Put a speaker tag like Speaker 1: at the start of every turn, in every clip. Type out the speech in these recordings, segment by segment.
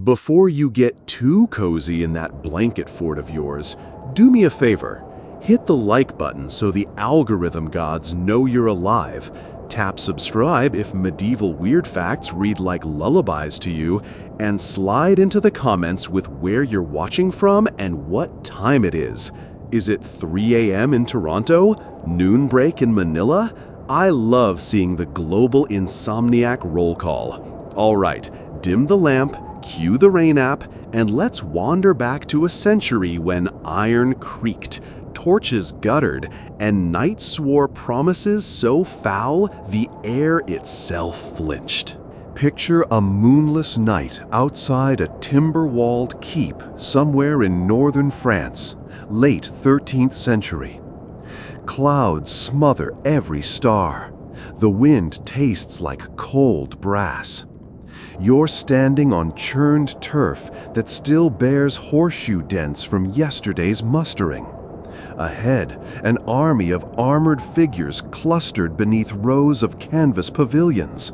Speaker 1: Before you get too cozy in that blanket fort of yours, do me a favor. Hit the like button so the algorithm gods know you're alive. Tap subscribe if medieval weird facts read like lullabies to you, and slide into the comments with where you're watching from and what time it is. Is it 3 a.m. in Toronto? Noon break in Manila? I love seeing the global insomniac roll call. All right, dim the lamp, cue the rain app, and let's wander back to a century when iron creaked, torches guttered, and night swore promises so foul the air itself flinched. Picture a moonless night outside a timber-walled keep somewhere in northern France, late 13th century. Clouds smother every star. The wind tastes like cold brass. You're standing on churned turf that still bears horseshoe dents from yesterday's mustering. Ahead, an army of armored figures clustered beneath rows of canvas pavilions.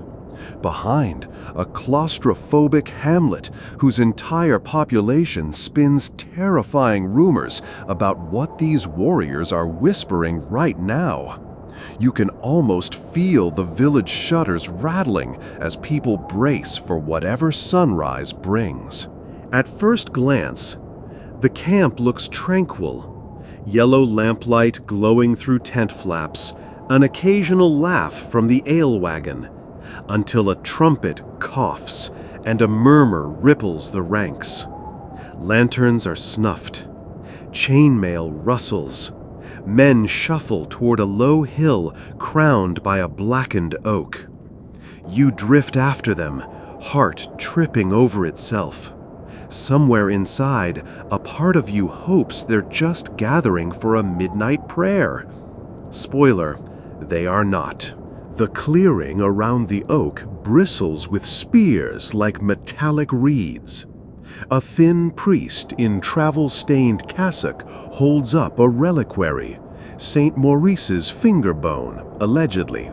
Speaker 1: Behind, a claustrophobic hamlet whose entire population spins terrifying rumors about what these warriors are whispering right now. You can almost feel the village shutters rattling as people brace for whatever sunrise brings. At first glance, the camp looks tranquil. Yellow lamplight glowing through tent flaps, an occasional laugh from the ale wagon, until a trumpet coughs and a murmur ripples the ranks. Lanterns are snuffed. Chainmail rustles. Men shuffle toward a low hill crowned by a blackened oak. You drift after them, heart tripping over itself. Somewhere inside, a part of you hopes they're just gathering for a midnight prayer. Spoiler, they are not. The clearing around the oak bristles with spears like metallic reeds. A thin priest in travel-stained cassock holds up a reliquary, St. Maurice's finger bone, allegedly,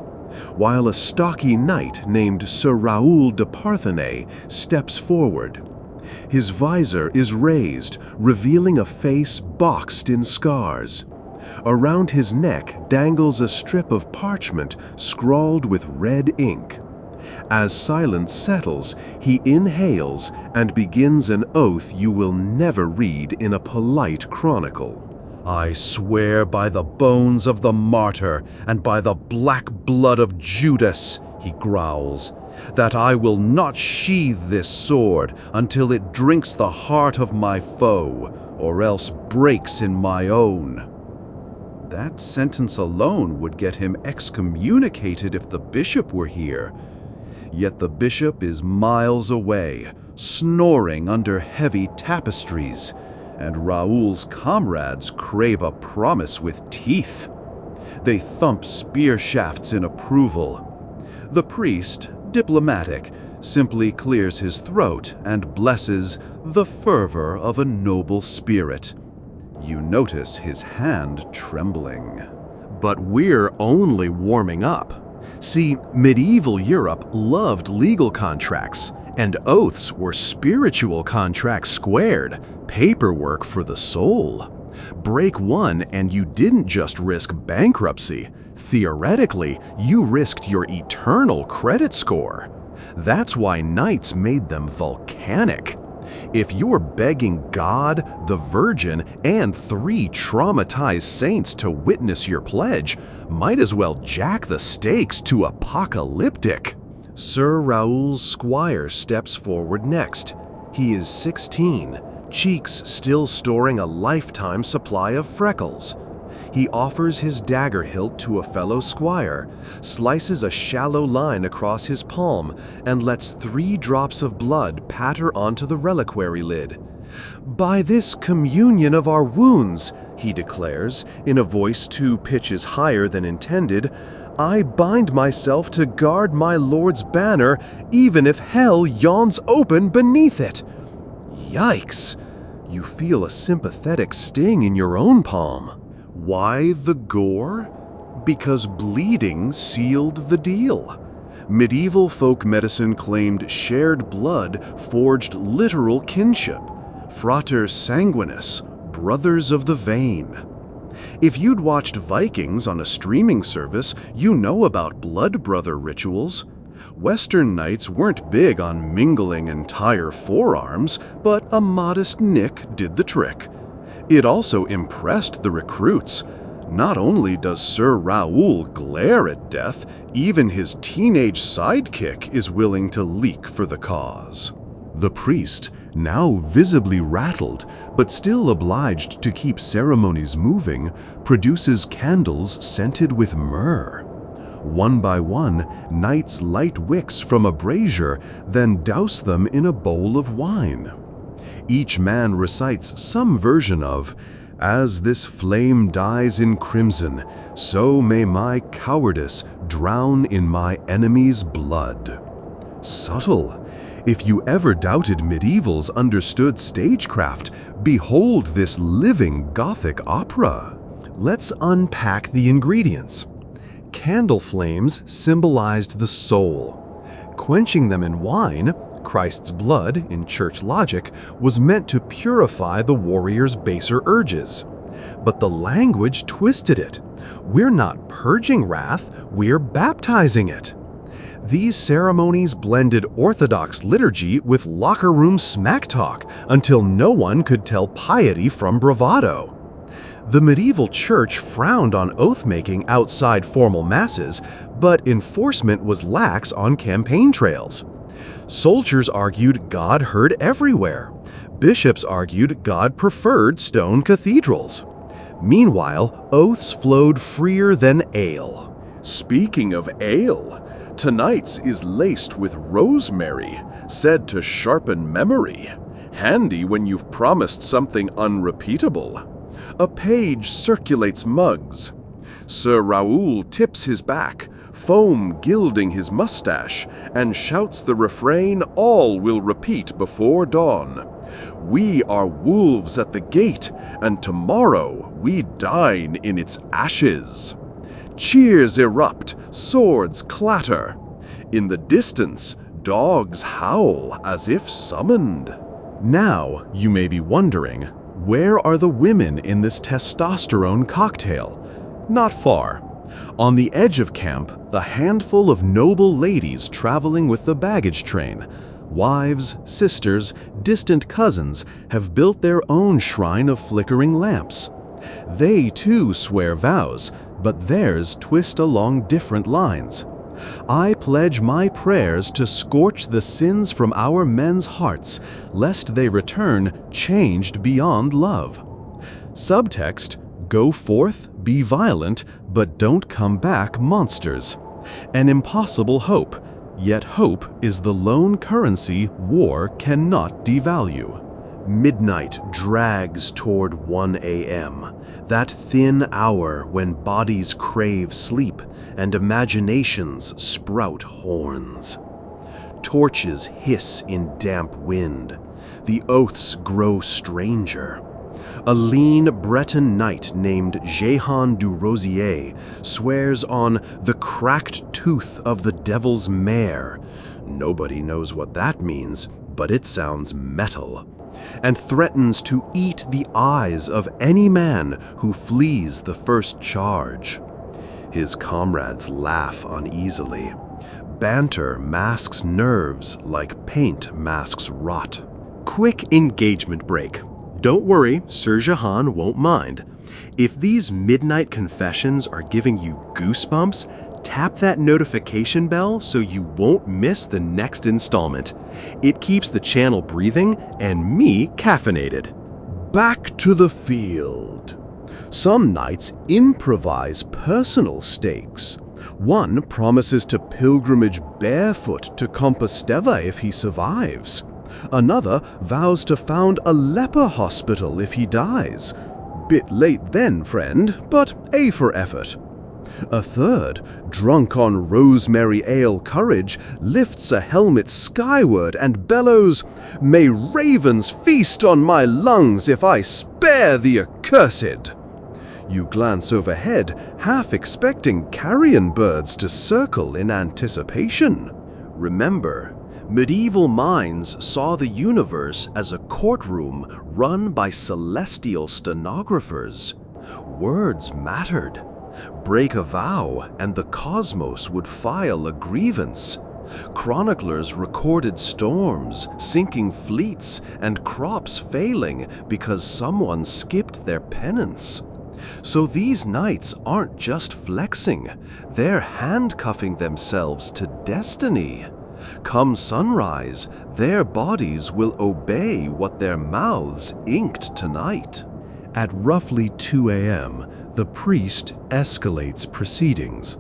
Speaker 1: while a stocky knight named Sir Raoul de Parthenay steps forward. His visor is raised, revealing a face boxed in scars. Around his neck dangles a strip of parchment scrawled with red ink. As silence settles, he inhales and begins an oath you will never read in a polite chronicle. "I swear by the bones of the martyr and by the black blood of Judas," he growls, "that I will not sheathe this sword until it drinks the heart of my foe, or else breaks in my own." That sentence alone would get him excommunicated if the bishop were here. Yet the bishop is miles away, snoring under heavy tapestries, and Raoul's comrades crave a promise with teeth. They thump spear shafts in approval. The priest, diplomatic, simply clears his throat and blesses the fervor of a noble spirit. You notice his hand trembling. But we're only warming up. See, medieval Europe loved legal contracts, and oaths were spiritual contracts squared, paperwork for the soul. Break one and you didn't just risk bankruptcy. Theoretically, you risked your eternal credit score. That's why knights made them volcanic. If you're begging God, the Virgin, and 3 traumatized saints to witness your pledge, might as well jack the stakes to apocalyptic. Sir Raoul's squire steps forward next. He is 16, cheeks still storing a lifetime supply of freckles. He offers his dagger hilt to a fellow squire, slices a shallow line across his palm, and lets 3 drops of blood patter onto the reliquary lid. "By this communion of our wounds," he declares, in a voice 2 pitches higher than intended, "I bind myself to guard my lord's banner, even if hell yawns open beneath it." Yikes! You feel a sympathetic sting in your own palm. Why the gore? Because bleeding sealed the deal. Medieval folk medicine claimed shared blood forged literal kinship, frater sanguinis, brothers of the vein. If you'd watched Vikings on a streaming service, you know about blood brother rituals. Western knights weren't big on mingling entire forearms, but a modest nick did the trick. It also impressed the recruits. Not only does Sir Raoul glare at death, even his teenage sidekick is willing to leak for the cause. The priest, now visibly rattled, but still obliged to keep ceremonies moving, produces candles scented with myrrh. One by one, knights light wicks from a brazier, then douse them in a bowl of wine. Each man recites some version of, "As this flame dies in crimson, so may my cowardice drown in my enemy's blood." Subtle. If you ever doubted medievals understood stagecraft, behold this living Gothic opera. Let's unpack the ingredients. Candle flames symbolized the soul. Quenching them in wine, Christ's blood, in church logic, was meant to purify the warrior's baser urges. But the language twisted it. We're not purging wrath, we're baptizing it. These ceremonies blended Orthodox liturgy with locker room smack talk until no one could tell piety from bravado. The medieval church frowned on oath-making outside formal masses, but enforcement was lax on campaign trails. Soldiers argued God heard everywhere. Bishops argued God preferred stone cathedrals. Meanwhile, oaths flowed freer than ale. Speaking of ale, tonight's is laced with rosemary, said to sharpen memory. Handy when you've promised something unrepeatable. A page circulates mugs. Sir Raoul tips his back, foam gilding his mustache, and shouts the refrain all will repeat before dawn. We are wolves at the gate, and tomorrow we dine in its ashes. Cheers erupt, swords clatter. In the distance, dogs howl as if summoned. Now, you may be wondering, where are the women in this testosterone cocktail? Not far. On the edge of camp, the handful of noble ladies traveling with the baggage train, wives, sisters, distant cousins, have built their own shrine of flickering lamps. They too swear vows, but theirs twist along different lines. I pledge my prayers to scorch the sins from our men's hearts, lest they return changed beyond love. Subtext: go forth, be violent, but don't come back monsters. An impossible hope, yet hope is the lone currency war cannot devalue. Midnight drags toward 1 a.m., that thin hour when bodies crave sleep and imaginations sprout horns. Torches hiss in damp wind. The oaths grow stranger. A lean Breton knight named Jehan du Rosier swears on the cracked tooth of the devil's mare. Nobody knows what that means, but it sounds metal. And threatens to eat the eyes of any man who flees the first charge. His comrades laugh uneasily. Banter masks nerves like paint masks rot. Quick engagement break. Don't worry, Sir Jehan won't mind. If these midnight confessions are giving you goosebumps, tap that notification bell so you won't miss the next installment. It keeps the channel breathing and me caffeinated. Back to the field. Some knights improvise personal stakes. One promises to pilgrimage barefoot to Compostela if he survives. Another vows to found a leper hospital if he dies. Bit late then, friend, but A for effort. A third, drunk on rosemary ale courage, lifts a helmet skyward and bellows, "May ravens feast on my lungs if I spare the accursed!" You glance overhead, half expecting carrion birds to circle in anticipation. Remember, medieval minds saw the universe as a courtroom run by celestial stenographers. Words mattered. Break a vow and the cosmos would file a grievance. Chroniclers recorded storms, sinking fleets, and crops failing because someone skipped their penance. So these knights aren't just flexing, they're handcuffing themselves to destiny. Come sunrise, their bodies will obey what their mouths inked tonight. At roughly 2 a.m., the priest escalates proceedings.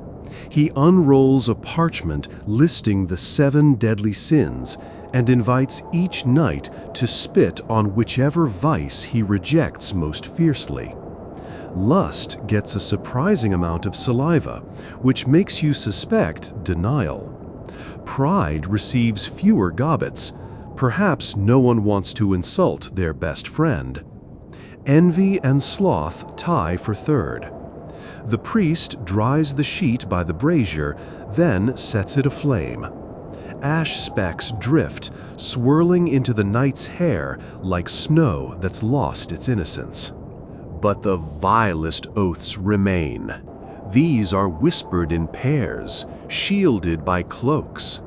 Speaker 1: He unrolls a parchment listing the 7 deadly sins and invites each knight to spit on whichever vice he rejects most fiercely. Lust gets a surprising amount of saliva, which makes you suspect denial. Pride receives fewer gobbets. Perhaps no one wants to insult their best friend. Envy and sloth tie for third. The priest dries the sheet by the brazier, then sets it aflame. Ash specks drift, swirling into the knight's hair like snow that's lost its innocence. But the vilest oaths remain. These are whispered in pairs, shielded by cloaks.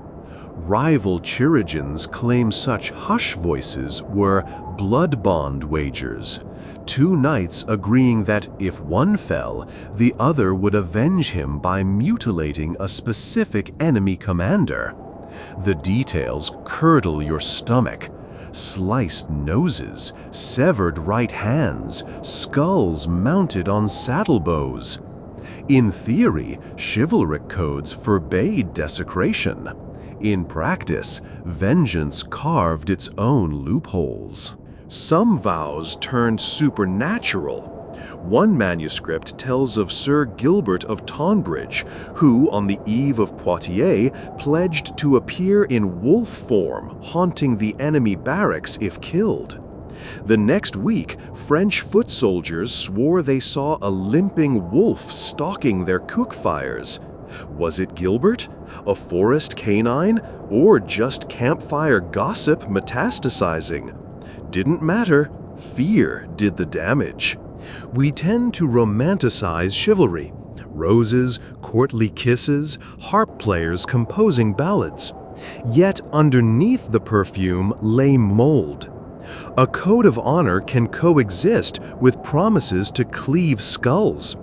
Speaker 1: Rival chirurgeons claim such hush voices were blood bond wagers. 2 knights agreeing that if one fell, the other would avenge him by mutilating a specific enemy commander. The details curdle your stomach. Sliced noses, severed right hands, skulls mounted on saddlebows. In theory, chivalric codes forbade desecration. In practice, vengeance carved its own loopholes. Some vows turned supernatural. One manuscript tells of Sir Gilbert of Tonbridge, who, on the eve of Poitiers, pledged to appear in wolf form, haunting the enemy barracks if killed. The next week, French foot soldiers swore they saw a limping wolf stalking their cook fires. Was it Gilbert, a forest canine, or just campfire gossip metastasizing? Didn't matter. Fear did the damage. We tend to romanticize chivalry. Roses, courtly kisses, harp players composing ballads. Yet underneath the perfume lay mold. A code of honor can coexist with promises to cleave skulls.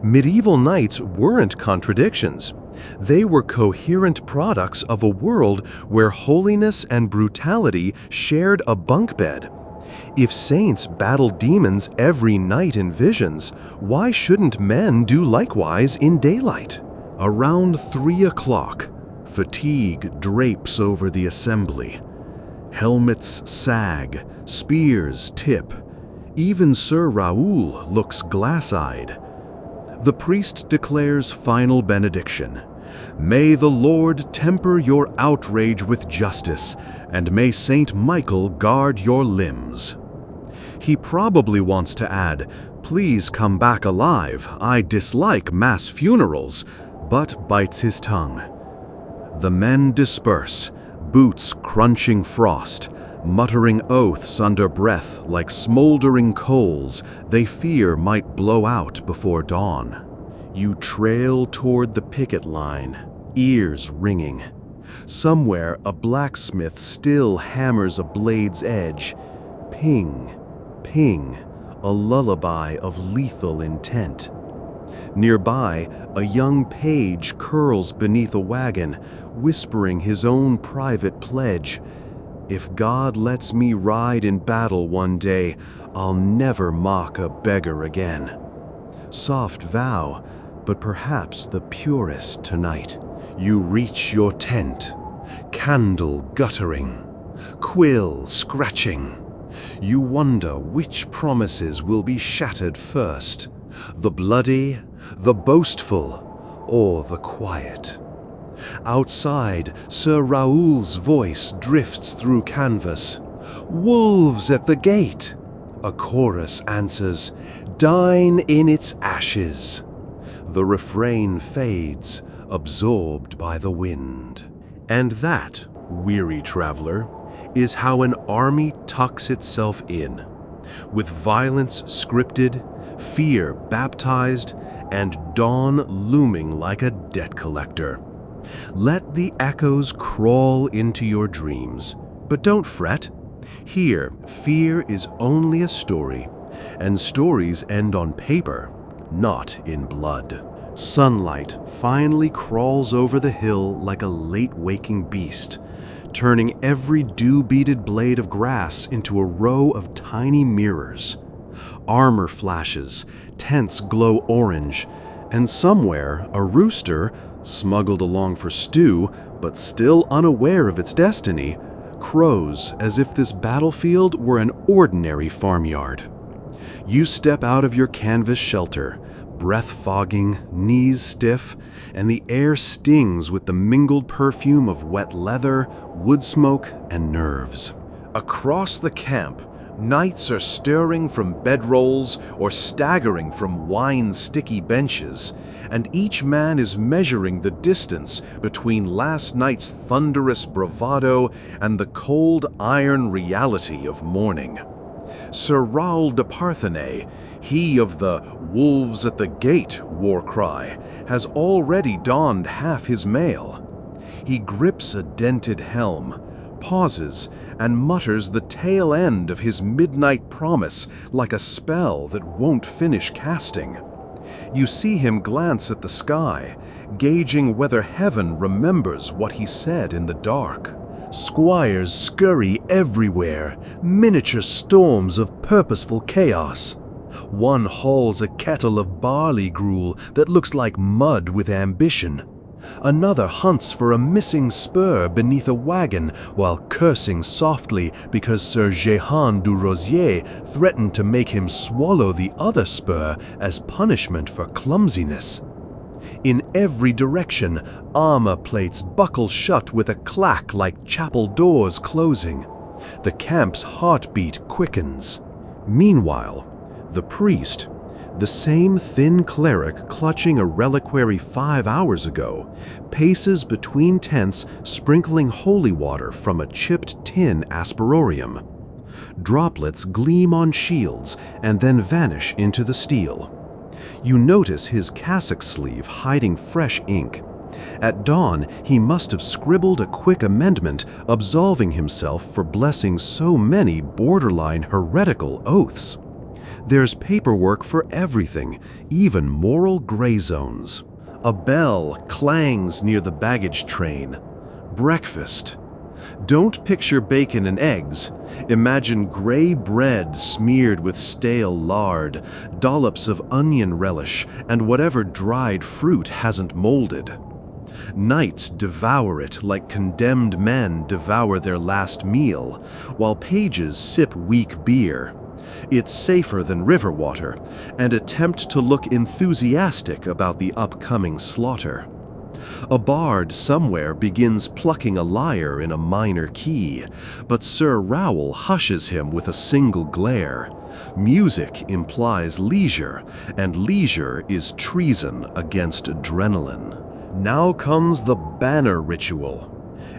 Speaker 1: Medieval knights weren't contradictions. They were coherent products of a world where holiness and brutality shared a bunk bed. If saints battle demons every night in visions, why shouldn't men do likewise in daylight? Around 3 o'clock, fatigue drapes over the assembly. Helmets sag, spears tip. Even Sir Raoul looks glass-eyed. The priest declares final benediction. May the Lord temper your outrage with justice, and may Saint Michael guard your limbs. He probably wants to add, please come back alive, I dislike mass funerals, but bites his tongue. The men disperse, boots crunching frost, muttering oaths under breath like smoldering coals they fear might blow out before dawn. You trail toward the picket line, ears ringing. Somewhere a blacksmith still hammers a blade's edge. Ping, ping, a lullaby of lethal intent. Nearby, a young page curls beneath a wagon, whispering his own private pledge. If God lets me ride in battle one day, I'll never mock a beggar again. Soft vow, but perhaps the purest tonight. You reach your tent, candle guttering, quill scratching. You wonder which promises will be shattered first, the bloody, the boastful, or the quiet. Outside, Sir Raoul's voice drifts through canvas. Wolves at the gate! A chorus answers, "Dine in its ashes." The refrain fades, absorbed by the wind. And that, weary traveler, is how an army tucks itself in, with violence scripted, fear baptized, and dawn looming like a debt collector. Let the echoes crawl into your dreams, but don't fret. Here, fear is only a story, and stories end on paper, not in blood. Sunlight finally crawls over the hill like a late-waking beast, turning every dew-beaded blade of grass into a row of tiny mirrors. Armor flashes, tents glow orange, and somewhere a rooster, smuggled along for stew but still unaware of its destiny, crows as if this battlefield were an ordinary farmyard. You step out of your canvas shelter, breath fogging, knees stiff, and the air stings with the mingled perfume of wet leather, wood smoke, and nerves. Across the camp, knights are stirring from bedrolls or staggering from wine-sticky benches, and each man is measuring the distance between last night's thunderous bravado and the cold iron reality of morning. Sir Raoul de Parthenay, he of the "wolves at the gate" war cry, has already donned half his mail. He grips a dented helm, pauses, and mutters the tail end of his midnight promise like a spell that won't finish casting. You see him glance at the sky, gauging whether heaven remembers what he said in the dark. Squires scurry everywhere, miniature storms of purposeful chaos. One hauls a kettle of barley gruel that looks like mud with ambition. Another hunts for a missing spur beneath a wagon while cursing softly because Sir Jehan du Rosier threatened to make him swallow the other spur as punishment for clumsiness. In every direction, armor plates buckle shut with a clack like chapel doors closing. The camp's heartbeat quickens. Meanwhile, the priest, the same thin cleric clutching a reliquary 5 hours ago, paces between tents sprinkling holy water from a chipped tin asperorium. Droplets gleam on shields and then vanish into the steel. You notice his cassock sleeve hiding fresh ink. At dawn, he must have scribbled a quick amendment absolving himself for blessing so many borderline heretical oaths. There's paperwork for everything, even moral gray zones. A bell clangs near the baggage train. Breakfast. Don't picture bacon and eggs. Imagine gray bread smeared with stale lard, dollops of onion relish, and whatever dried fruit hasn't molded. Knights devour it like condemned men devour their last meal, while pages sip weak beer. It's safer than river water, and attempt to look enthusiastic about the upcoming slaughter. A bard somewhere begins plucking a lyre in a minor key, but Sir Raoul hushes him with a single glare. Music implies leisure, and leisure is treason against adrenaline. Now comes the banner ritual.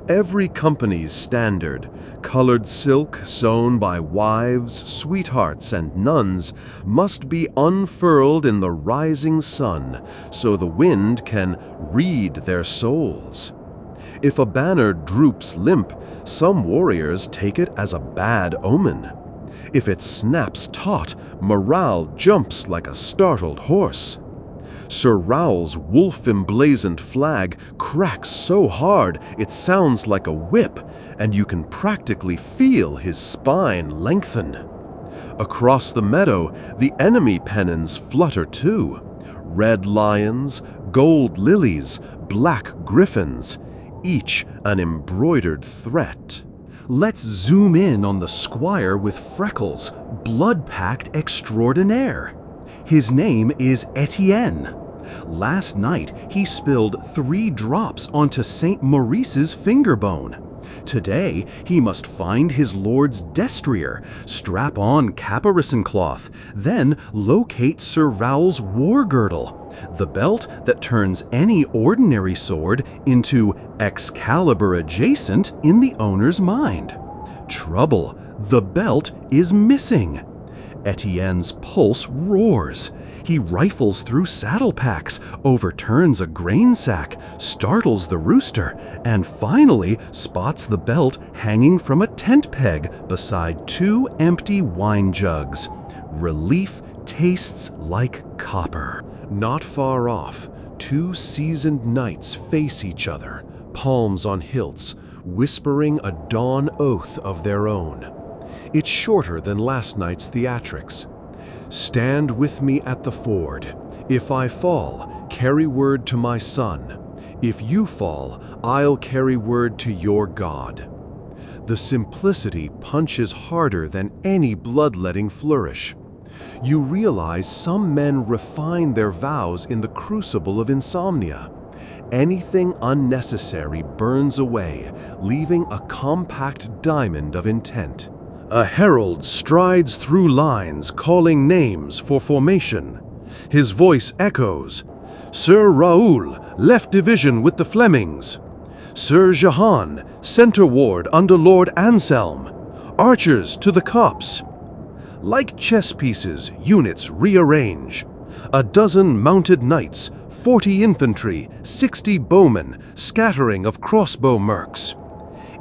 Speaker 1: Every company's standard, colored silk sewn by wives, sweethearts, and nuns, must be unfurled in the rising sun so the wind can read their souls. If a banner droops limp, some warriors take it as a bad omen. If it snaps taut, morale jumps like a startled horse. Sir Raoul's wolf-emblazoned flag cracks so hard it sounds like a whip, and you can practically feel his spine lengthen. Across the meadow, the enemy pennons flutter too. Red lions, gold lilies, black griffins, each an embroidered threat. Let's zoom in on the squire with freckles, blood-packed extraordinaire. His name is Etienne. Last night, he spilled 3 drops onto St. Maurice's finger bone. Today, he must find his lord's destrier, strap on caparison cloth, then locate Sir Raoul's war girdle, the belt that turns any ordinary sword into Excalibur adjacent in the owner's mind. Trouble, the belt is missing. Etienne's pulse roars. He rifles through saddle packs, overturns a grain sack, startles the rooster, and finally spots the belt hanging from a tent peg beside 2 empty wine jugs. Relief tastes like copper. Not far off, 2 seasoned knights face each other, palms on hilts, whispering a dawn oath of their own. It's shorter than last night's theatrics. Stand with me at the ford. If I fall, carry word to my son. If you fall, I'll carry word to your God. The simplicity punches harder than any bloodletting flourish. You realize some men refine their vows in the crucible of insomnia. Anything unnecessary burns away, leaving a compact diamond of intent. A herald strides through lines, calling names for formation. His voice echoes. Sir Raoul, left division with the Flemings. Sir Jahan, center ward under Lord Anselm. Archers to the copse. Like chess pieces, units rearrange. A dozen mounted knights, 40 infantry, 60 bowmen, scattering of crossbow mercs.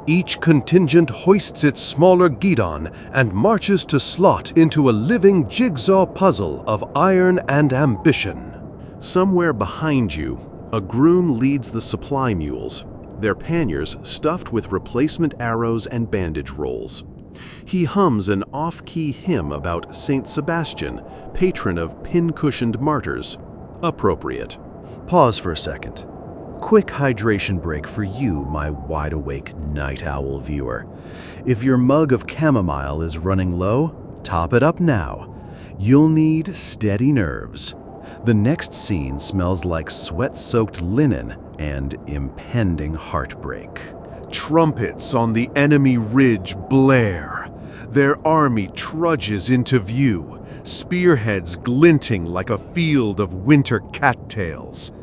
Speaker 1: Each contingent hoists its smaller guidon and marches to slot into a living jigsaw puzzle of iron and ambition. Somewhere behind you, a groom leads the supply mules, their panniers stuffed with replacement arrows and bandage rolls. He hums an off-key hymn about Saint Sebastian, patron of pin-cushioned martyrs. Appropriate. Pause for a second. Quick hydration break for you, my wide-awake night owl viewer. If your mug of chamomile is running low, top it up now. You'll need steady nerves. The next scene smells like sweat-soaked linen and impending heartbreak. Trumpets on the enemy ridge blare. Their army trudges into view, spearheads glinting like a field of winter cattails.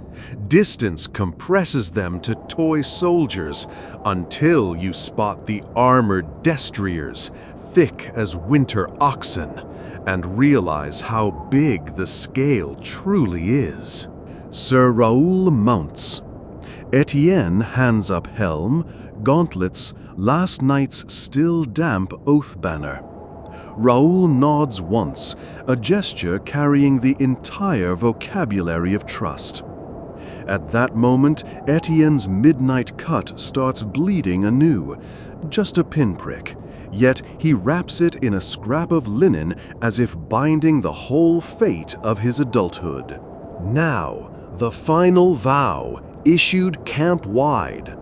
Speaker 1: Distance compresses them to toy soldiers until you spot the armored destriers, thick as winter oxen, and realize how big the scale truly is. Sir Raoul mounts. Etienne hands up helm, gauntlets, last night's still damp oath banner. Raoul nods once, a gesture carrying the entire vocabulary of trust. At that moment, Etienne's midnight cut starts bleeding anew, just a pinprick, yet he wraps it in a scrap of linen as if binding the whole fate of his adulthood. Now, the final vow, issued camp-wide.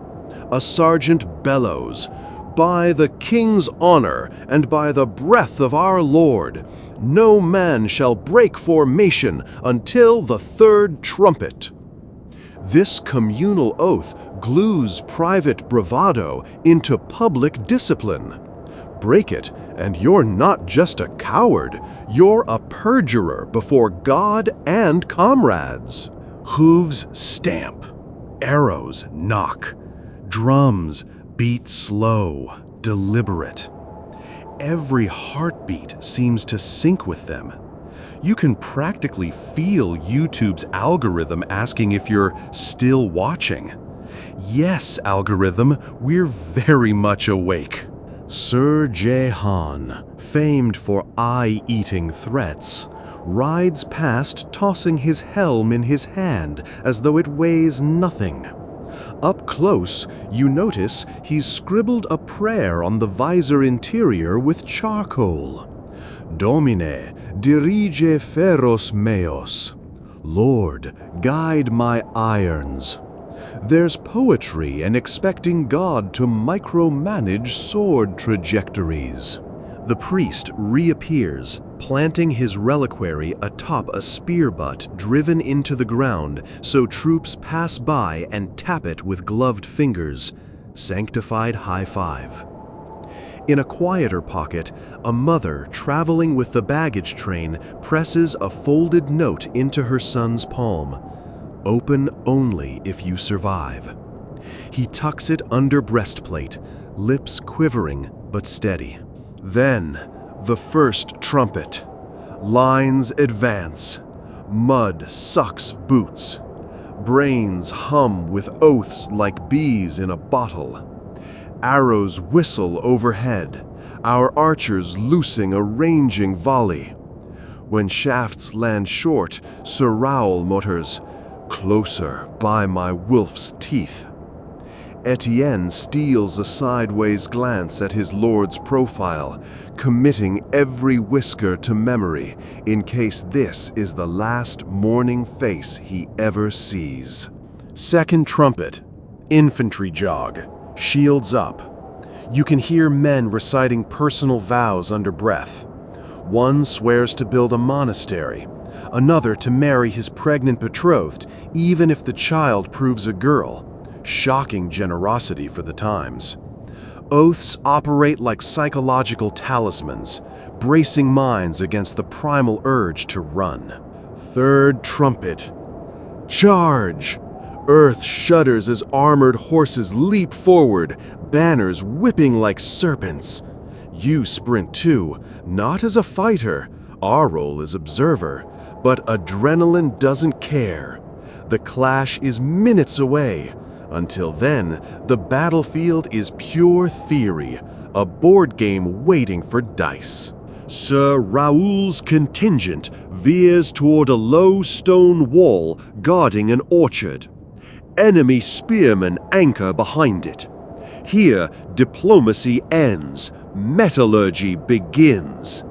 Speaker 1: A sergeant bellows, "By the king's honor and by the breath of our Lord, no man shall break formation until the 3rd trumpet." This communal oath glues private bravado into public discipline. Break it, and you're not just a coward, you're a perjurer before God and comrades. Hooves stamp, arrows knock, drums beat slow, deliberate. Every heartbeat seems to sync with them. You can practically feel YouTube's algorithm asking if you're still watching. Yes, algorithm, we're very much awake. Sir Jahan, famed for eye-eating threats, rides past tossing his helm in his hand as though it weighs nothing. Up close, you notice he's scribbled a prayer on the visor interior with charcoal. Domine, dirige ferros meos. Lord, guide my irons. There's poetry in expecting God to micromanage sword trajectories. The priest reappears, planting his reliquary atop a spear butt driven into the ground so troops pass by and tap it with gloved fingers. sanctified high five. In a quieter pocket, a mother traveling with the baggage train presses a folded note into her son's palm. Open only if you survive. He tucks it under breastplate, lips quivering but steady. Then, the first trumpet. Lines advance. Mud sucks boots. Brains hum with oaths like bees in a bottle. Arrows whistle overhead, our archers loosing a ranging volley. When shafts land short, Sir Raoul mutters, "Closer by my wolf's teeth." Etienne steals a sideways glance at his lord's profile, committing every whisker to memory in case this is the last morning face he ever sees. Second trumpet. Infantry jog. Shields up. You can hear men reciting personal vows under breath. One swears to build a monastery, another to marry his pregnant betrothed, even if the child proves a girl. Shocking generosity for the times. Oaths operate like psychological talismans, bracing minds against the primal urge to run. Third trumpet. Charge! Earth shudders as armored horses leap forward, banners whipping like serpents. You sprint too, not as a fighter, our role is observer, but adrenaline doesn't care. The clash is minutes away. Until then, the battlefield is pure theory, a board game waiting for dice. Sir Raoul's contingent veers toward a low stone wall guarding an orchard. Enemy spearmen anchor behind it. Here, diplomacy ends, metallurgy begins.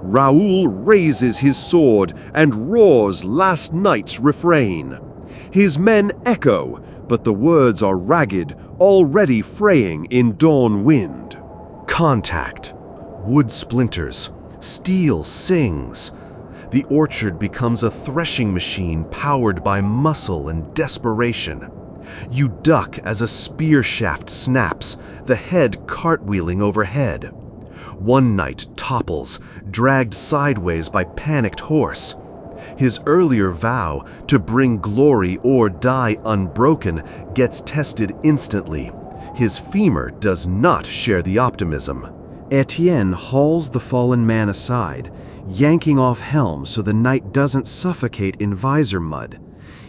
Speaker 1: Raoul raises his sword and roars last night's refrain. His men echo, but the words are ragged, already fraying in dawn wind. Contact. Wood splinters. Steel sings. The orchard becomes a threshing machine powered by muscle and desperation. You duck as a spear shaft snaps, the head cartwheeling overhead. One knight topples, dragged sideways by panicked horse. His earlier vow to bring glory or die unbroken gets tested instantly. His femur does not share the optimism. Etienne hauls the fallen man aside, yanking off helm so the knight doesn't suffocate in visor mud.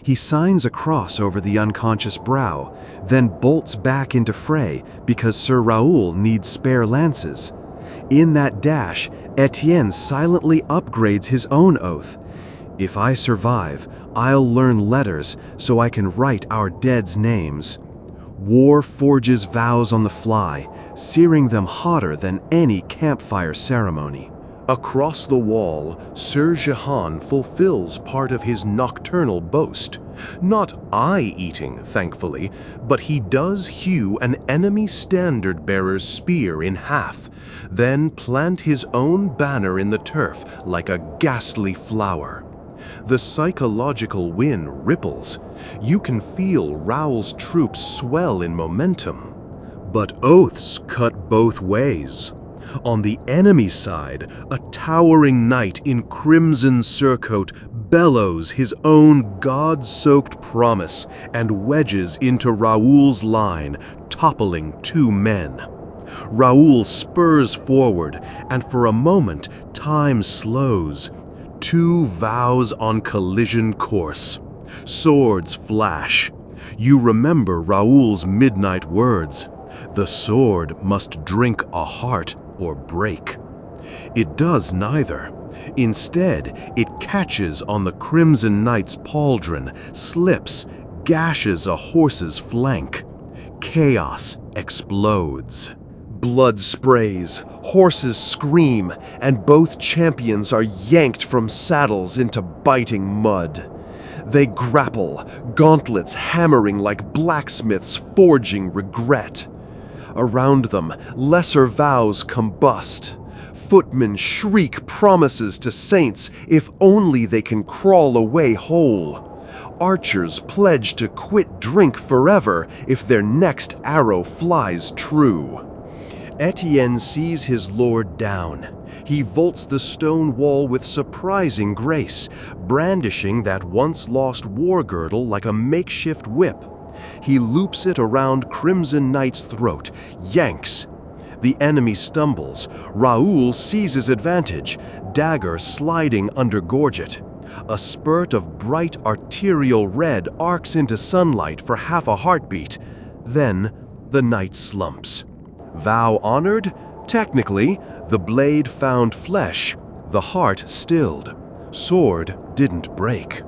Speaker 1: He signs a cross over the unconscious brow, then bolts back into fray because Sir Raoul needs spare lances. In that dash, Etienne silently upgrades his own oath. If I survive, I'll learn letters so I can write our dead's names. War forges vows on the fly, searing them hotter than any campfire ceremony. Across the wall, Sir Jehan fulfills part of his nocturnal boast. Not eye-eating, thankfully, but he does hew an enemy standard-bearer's spear in half, then plant his own banner in the turf like a ghastly flower. The psychological wind ripples. You can feel Raoul's troops swell in momentum. But oaths cut both ways. On the enemy side, a towering knight in crimson surcoat bellows his own god-soaked promise and wedges into Raoul's line, toppling two men. Raoul spurs forward, and for a moment, time slows. Two vows on collision course. Swords flash. You remember Raoul's midnight words. The sword must drink a heart or break. It does neither. Instead, it catches on the Crimson Knight's pauldron, slips, gashes a horse's flank. Chaos explodes. Blood sprays, horses scream, and both champions are yanked from saddles into biting mud. They grapple, gauntlets hammering like blacksmiths forging regret. Around them, lesser vows combust. Footmen shriek promises to saints if only they can crawl away whole. archers pledge to quit drink forever if their next arrow flies true. Etienne sees his lord down. He vaults the stone wall with surprising grace, brandishing that once-lost war girdle like a makeshift whip. He loops it around Crimson Knight's throat, yanks. The enemy stumbles. Raoul seizes advantage, dagger sliding under gorget. A spurt of bright arterial red arcs into sunlight for half a heartbeat. Then the knight slumps. Vow honored? Technically, the blade found flesh, the heart stilled. Sword didn't break.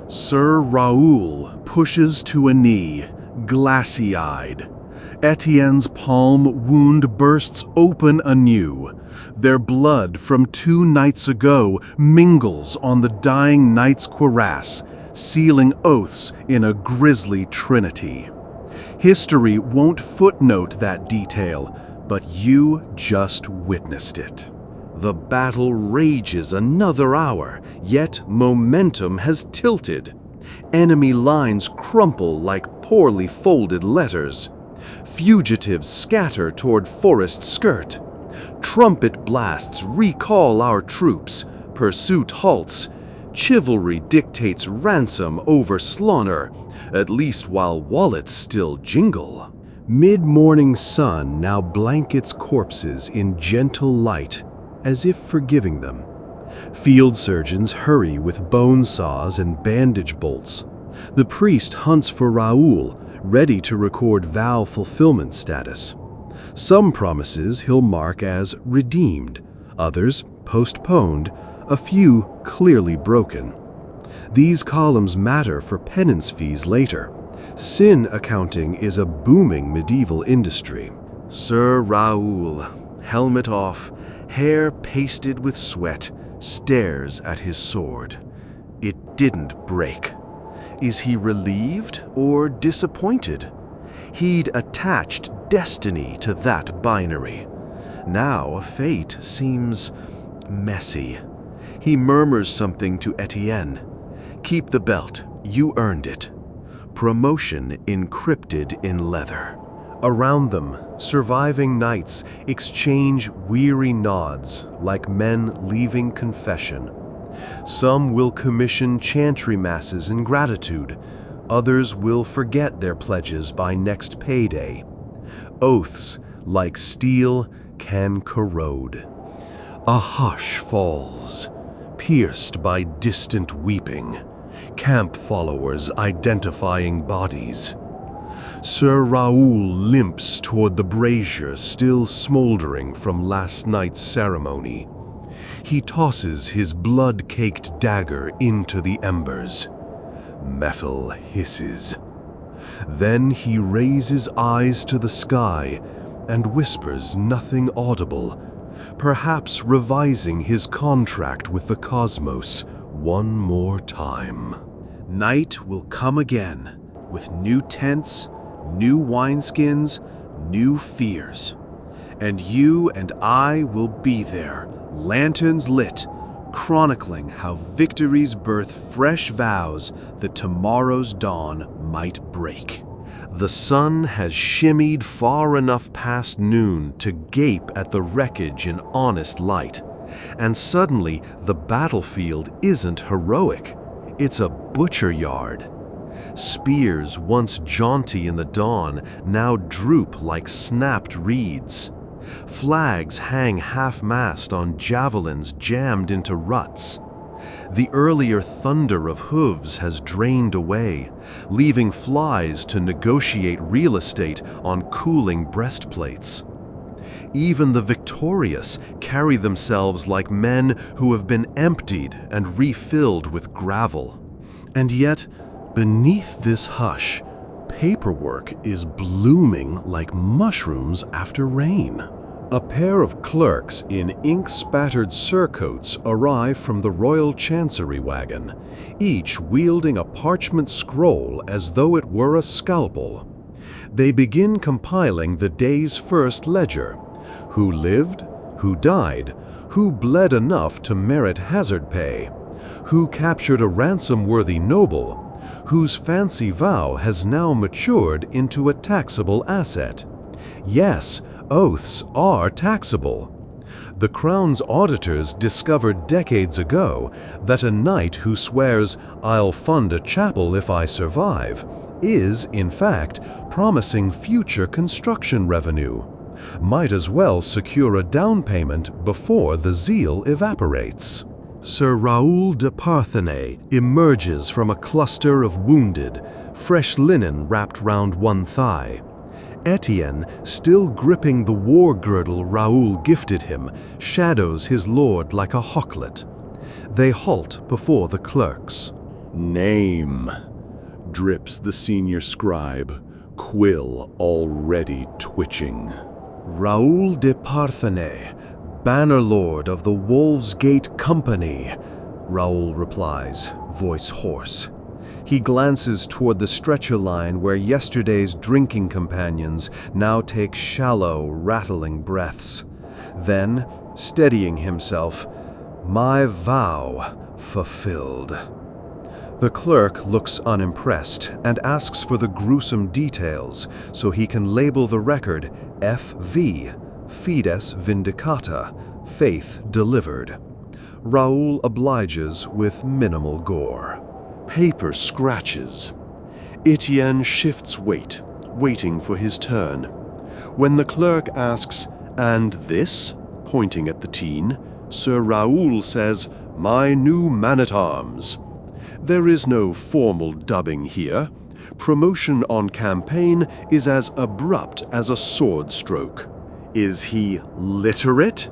Speaker 1: Sir Raoul pushes to a knee, glassy-eyed. Etienne's palm wound bursts open anew. Their blood from 2 nights ago mingles on the dying knight's cuirass, sealing oaths in a grisly trinity. History won't footnote that detail, but you just witnessed it. The battle rages another hour, yet momentum has tilted. Enemy lines crumple like poorly folded letters. Fugitives scatter toward forest skirt. Trumpet blasts recall our troops. Pursuit halts. Chivalry dictates ransom over slaughter, at least while wallets still jingle. Mid-morning sun now blankets corpses in gentle light, as if forgiving them. Field surgeons hurry with bone saws and bandage bolts. The priest hunts for Raoul, ready to record vow fulfillment status. Some promises he'll mark as redeemed, others postponed, a few clearly broken. These columns matter for penance fees later. Sin accounting is a booming medieval industry. Sir Raoul, helmet off, hair pasted with sweat, stares at his sword. It didn't break. Is he relieved or disappointed? He'd attached destiny to that binary. Now fate seems messy. He murmurs something to Etienne. Keep the belt, you earned it. Promotion encrypted in leather. Around them, surviving knights exchange weary nods like men leaving confession. Some will commission chantry masses in gratitude. Others will forget their pledges by next payday. Oaths, like steel, can corrode. A hush falls, pierced by distant weeping. Camp followers identifying bodies. Sir Raoul limps toward the brazier still smoldering from last night's ceremony. He tosses his blood-caked dagger into the embers. Metal hisses. Then he raises eyes to the sky and whispers nothing audible, perhaps revising his contract with the cosmos one more time. Night will come again, with new tents, new wineskins, new fears. And you and I will be there, lanterns lit, chronicling how victories birth fresh vows that tomorrow's dawn might break. The sun has shimmied far enough past noon to gape at the wreckage in honest light. And suddenly, the battlefield isn't heroic. It's a butcher yard. Spears, once jaunty in the dawn, now droop like snapped reeds. Flags hang half-mast on javelins jammed into ruts. The earlier thunder of hooves has drained away, leaving flies to negotiate real estate on cooling breastplates. Even the victorious carry themselves like men who have been emptied and refilled with gravel. And yet, beneath this hush, paperwork is blooming like mushrooms after rain. A pair of clerks in ink-spattered surcoats arrive from the Royal Chancery wagon, each wielding a parchment scroll as though it were a scalpel. They begin compiling the day's first ledger: who lived, who died, who bled enough to merit hazard pay, who captured a ransom-worthy noble, whose fancy vow has now matured into a taxable asset. Yes, oaths are taxable. The Crown's auditors discovered decades ago that a knight who swears, "I'll fund a chapel if I survive," is, in fact, promising future construction revenue. Might as well secure a down payment before the zeal evaporates. Sir Raoul de Parthenay emerges from a cluster of wounded, fresh linen wrapped round one thigh. Etienne, still gripping the war girdle Raoul gifted him, shadows his lord like a hawklet. They halt before the clerks.
Speaker 2: "Name," drips the senior scribe, quill already twitching.
Speaker 1: Raoul de Parthenay, Banner Lord of the Wolves' Gate Company, Raoul replies, voice hoarse. He glances toward the stretcher line where yesterday's drinking companions now take shallow, rattling breaths. Then, steadying himself, "My vow fulfilled." The clerk looks unimpressed and asks for the gruesome details so he can label the record FV, Fides Vindicata, Faith Delivered. Raoul obliges with minimal gore. Paper scratches. Etienne shifts weight, waiting for his turn. When the clerk asks, "And this?" pointing at the teen, Sir Raoul says, "My new man-at-arms." There is no formal dubbing here. Promotion on campaign is as abrupt as a sword stroke. "Is he literate?"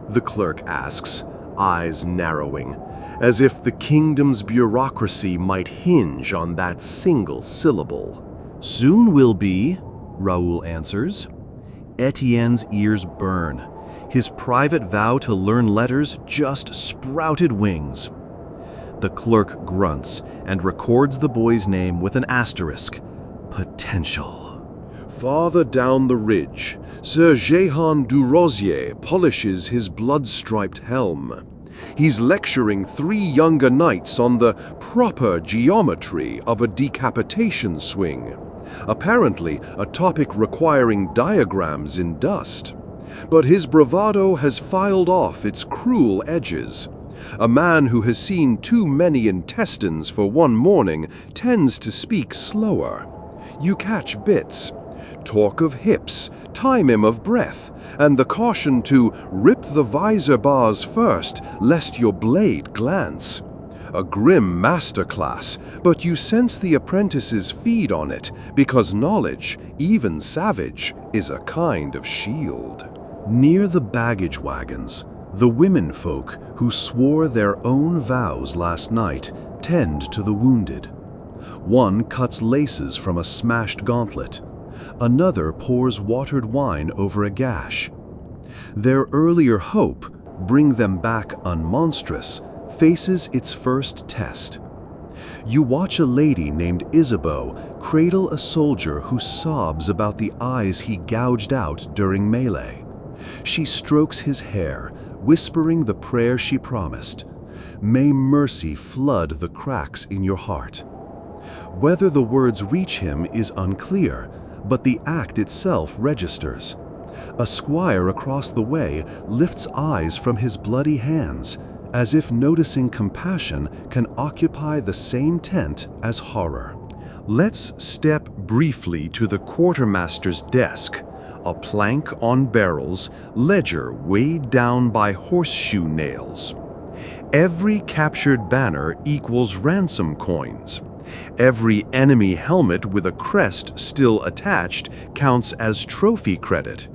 Speaker 1: the clerk asks, eyes narrowing, as if the kingdom's bureaucracy might hinge on that single syllable. "Soon will be," Raoul answers. Etienne's ears burn. His private vow to learn letters just sprouted wings. The clerk grunts and records the boy's name with an asterisk. Potential. Farther down the ridge, Sir Jehan du Rosier polishes his blood-striped helm. He's lecturing 3 younger knights on the proper geometry of a decapitation swing, apparently a topic requiring diagrams in dust. But his bravado has filed off its cruel edges. A man who has seen too many intestines for one morning tends to speak slower. You catch bits. Talk of hips, time him of breath, and the caution to rip the visor bars first, lest your blade glance. A grim masterclass, but you sense the apprentices feed on it, because knowledge, even savage, is a kind of shield. Near the baggage wagons, the women folk who swore their own vows last night tend to the wounded. One cuts laces from a smashed gauntlet. Another pours watered wine over a gash. Their earlier hope, bring them back unmonstrous, faces its first test. You watch a lady named Isabeau cradle a soldier who sobs about the eyes he gouged out during melee. She strokes his hair, whispering the prayer she promised. May mercy flood the cracks in your heart. Whether the words reach him is unclear, but the act itself registers. A squire across the way lifts eyes from his bloody hands, as if noticing compassion can occupy the same tent as horror. Let's step briefly to the quartermaster's desk, a plank on barrels, ledger weighed down by horseshoe nails. Every captured banner equals ransom coins. Every enemy helmet with a crest still attached counts as trophy credit.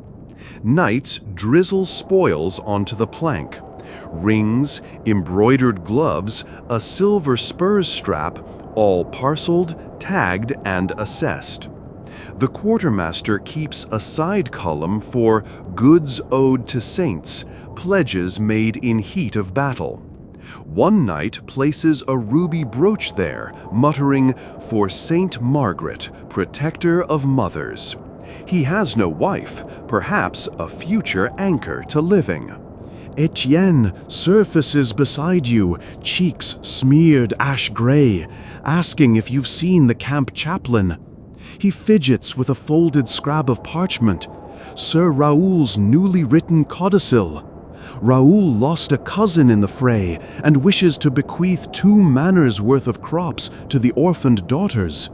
Speaker 1: Knights drizzle spoils onto the plank. Rings, embroidered gloves, a silver spurs strap, all parceled, tagged, and assessed. The quartermaster keeps a side column for goods owed to saints, pledges made in heat of battle. One knight places a ruby brooch there, muttering, "For Saint Margaret, protector of mothers." He has no wife, perhaps a future anchor to living. Etienne surfaces beside you, cheeks smeared ash-gray, asking if you've seen the camp chaplain. He fidgets with a folded scrap of parchment, Sir Raoul's newly written codicil. Raoul lost a cousin in the fray and wishes to bequeath 2 manors worth of crops to the orphaned daughters.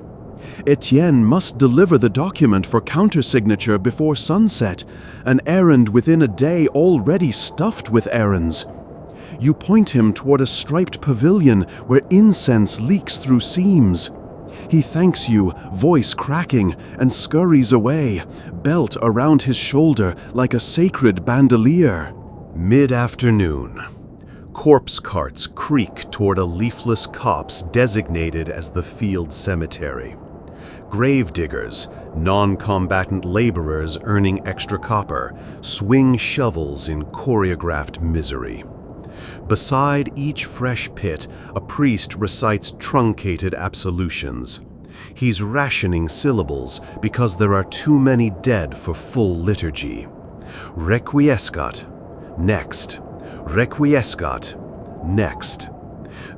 Speaker 1: Etienne must deliver the document for countersignature before sunset, an errand within a day already stuffed with errands. You point him toward a striped pavilion where incense leaks through seams. He thanks you, voice cracking, and scurries away, belt around his shoulder like a sacred bandolier. Mid-afternoon. Corpse carts creak toward a leafless copse designated as the field cemetery. Grave diggers, non-combatant laborers earning extra copper, swing shovels in choreographed misery. Beside each fresh pit, a priest recites truncated absolutions. He's rationing syllables because there are too many dead for full liturgy. Requiescat. Next. Requiescat. Next.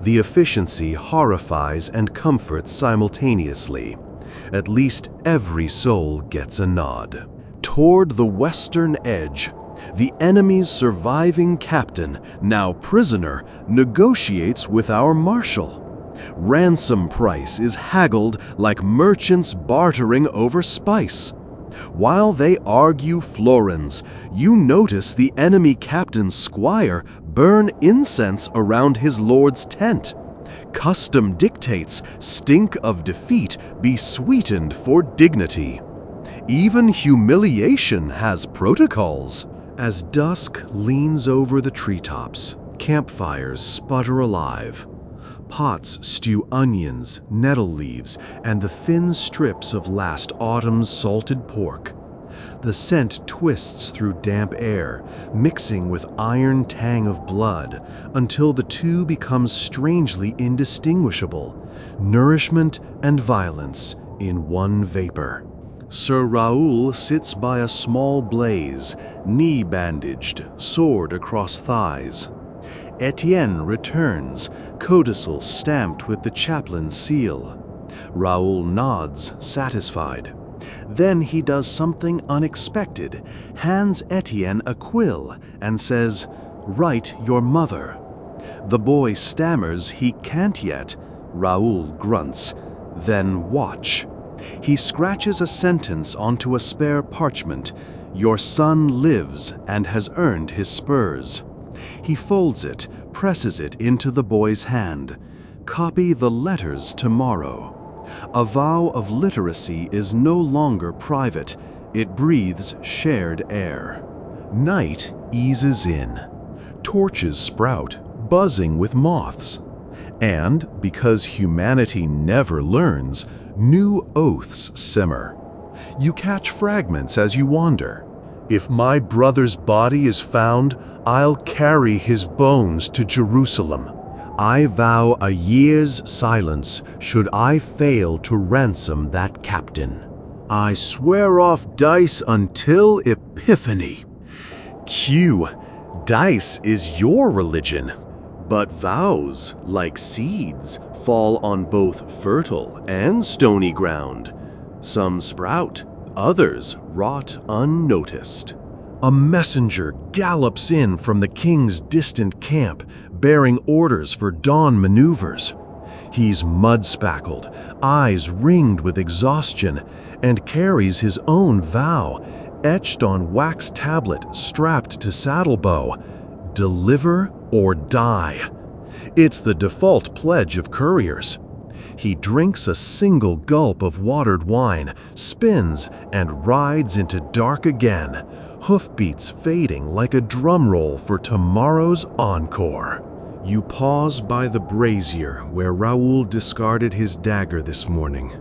Speaker 1: The efficiency horrifies and comforts simultaneously. At least every soul gets a nod. Toward the western edge, the enemy's surviving captain, now prisoner, negotiates with our marshal. Ransom price is haggled like merchants bartering over spice. While they argue florins, you notice the enemy captain's squire burn incense around his lord's tent. Custom dictates stink of defeat be sweetened for dignity. Even humiliation has protocols. As dusk leans over the treetops, campfires sputter alive. Pots stew onions, nettle leaves, and the thin strips of last autumn's salted pork. The scent twists through damp air, mixing with iron tang of blood, until the two become strangely indistinguishable, nourishment and violence in one vapor. Sir Raoul sits by a small blaze, knee bandaged, sword across thighs. Etienne returns, codicil stamped with the chaplain's seal. Raoul nods, satisfied. Then he does something unexpected, hands Etienne a quill, and says, "Write your mother." The boy stammers he can't yet. Raoul grunts. Then watch. He scratches a sentence onto a spare parchment. Your son lives and has earned his spurs. He folds it, presses it into the boy's hand. Copy the letters tomorrow. A vow of literacy is no longer private. It breathes shared air. Night eases in. Torches sprout, buzzing with moths. And, because humanity never learns, new oaths simmer. You catch fragments as you wander. If my brother's body is found, I'll carry his bones to Jerusalem. I vow a year's silence should I fail to ransom that captain. I swear off dice until Epiphany. Q. Dice is your religion. But vows, like seeds, fall on both fertile and stony ground. Some sprout, others rot unnoticed. A messenger gallops in from the king's distant camp, bearing orders for dawn maneuvers. He's mud-spackled, eyes ringed with exhaustion, and carries his own vow, etched on wax tablet strapped to saddlebow. Deliver or die. It's the default pledge of couriers. He drinks a single gulp of watered wine, spins, and rides into dark again, hoofbeats fading like a drum roll for tomorrow's encore. You pause by the brazier where Raoul discarded his dagger this morning.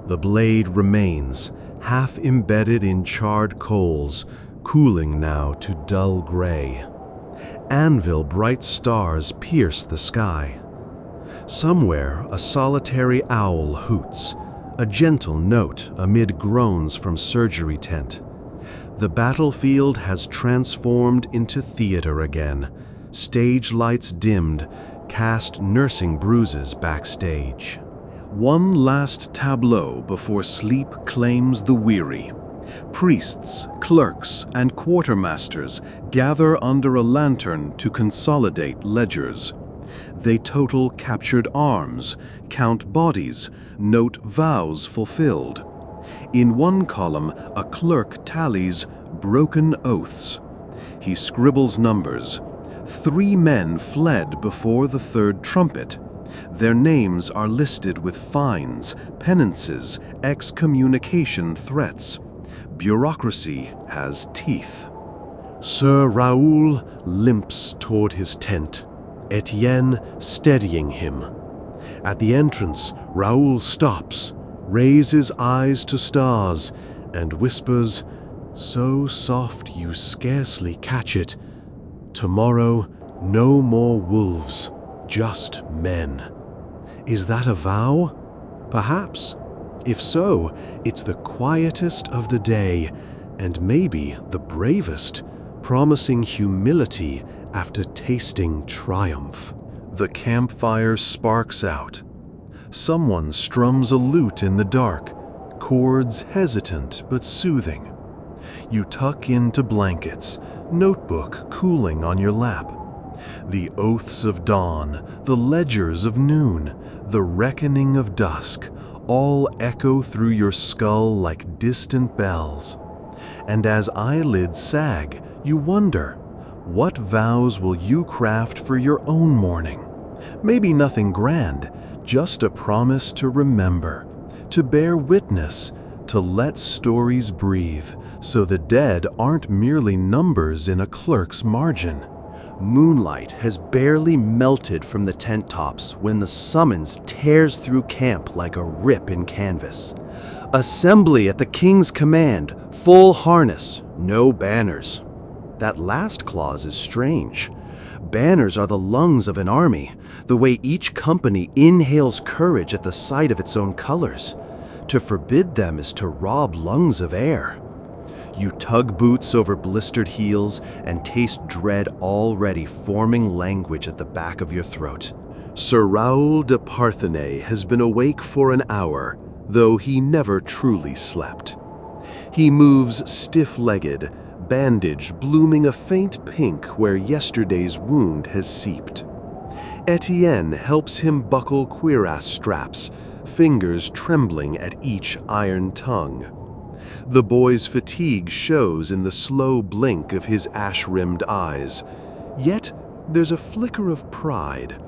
Speaker 1: The blade remains, half embedded in charred coals, cooling now to dull gray. Anvil bright stars pierce the sky. Somewhere a solitary owl hoots, a gentle note amid groans from surgery tent. The battlefield has transformed into theater again. Stage lights dimmed, cast nursing bruises backstage. One last tableau before sleep claims the weary. Priests, clerks, and quartermasters gather under a lantern to consolidate ledgers. They total captured arms, count bodies, note vows fulfilled. In one column, a clerk tallies broken oaths. He scribbles numbers. 3 men fled before the third trumpet. Their names are listed with fines, penances, excommunication threats. Bureaucracy has teeth. Sir Raoul limps toward his tent, Etienne steadying him. At the entrance, Raoul stops, raises eyes to stars, and whispers, so soft you scarcely catch it, tomorrow, no more wolves, just men. Is that a vow? Perhaps. If so, it's the quietest of the day, and maybe the bravest, promising humility after tasting triumph. The campfire sparks out. Someone strums a lute in the dark, chords hesitant but soothing. You tuck into blankets, notebook cooling on your lap. The oaths of dawn, the ledgers of noon, the reckoning of dusk, all echo through your skull like distant bells. And as eyelids sag, you wonder, what vows will you craft for your own morning? Maybe nothing grand, just a promise to remember, to bear witness, to let stories breathe, so the dead aren't merely numbers in a clerk's margin. Moonlight has barely melted from the tent tops when the summons tears through camp like a rip in canvas. Assembly at the king's command, full harness, no banners. That last clause is strange. Banners are the lungs of an army, the way each company inhales courage at the sight of its own colors. To forbid them is to rob lungs of air. You tug boots over blistered heels and taste dread already forming language at the back of your throat. Sir Raoul de Parthenay has been awake for an hour, though he never truly slept. He moves stiff-legged, bandage blooming a faint pink where yesterday's wound has seeped. Etienne helps him buckle cuirass straps, fingers trembling at each iron tongue. The boy's fatigue shows in the slow blink of his ash-rimmed eyes. Yet there's a flicker of pride.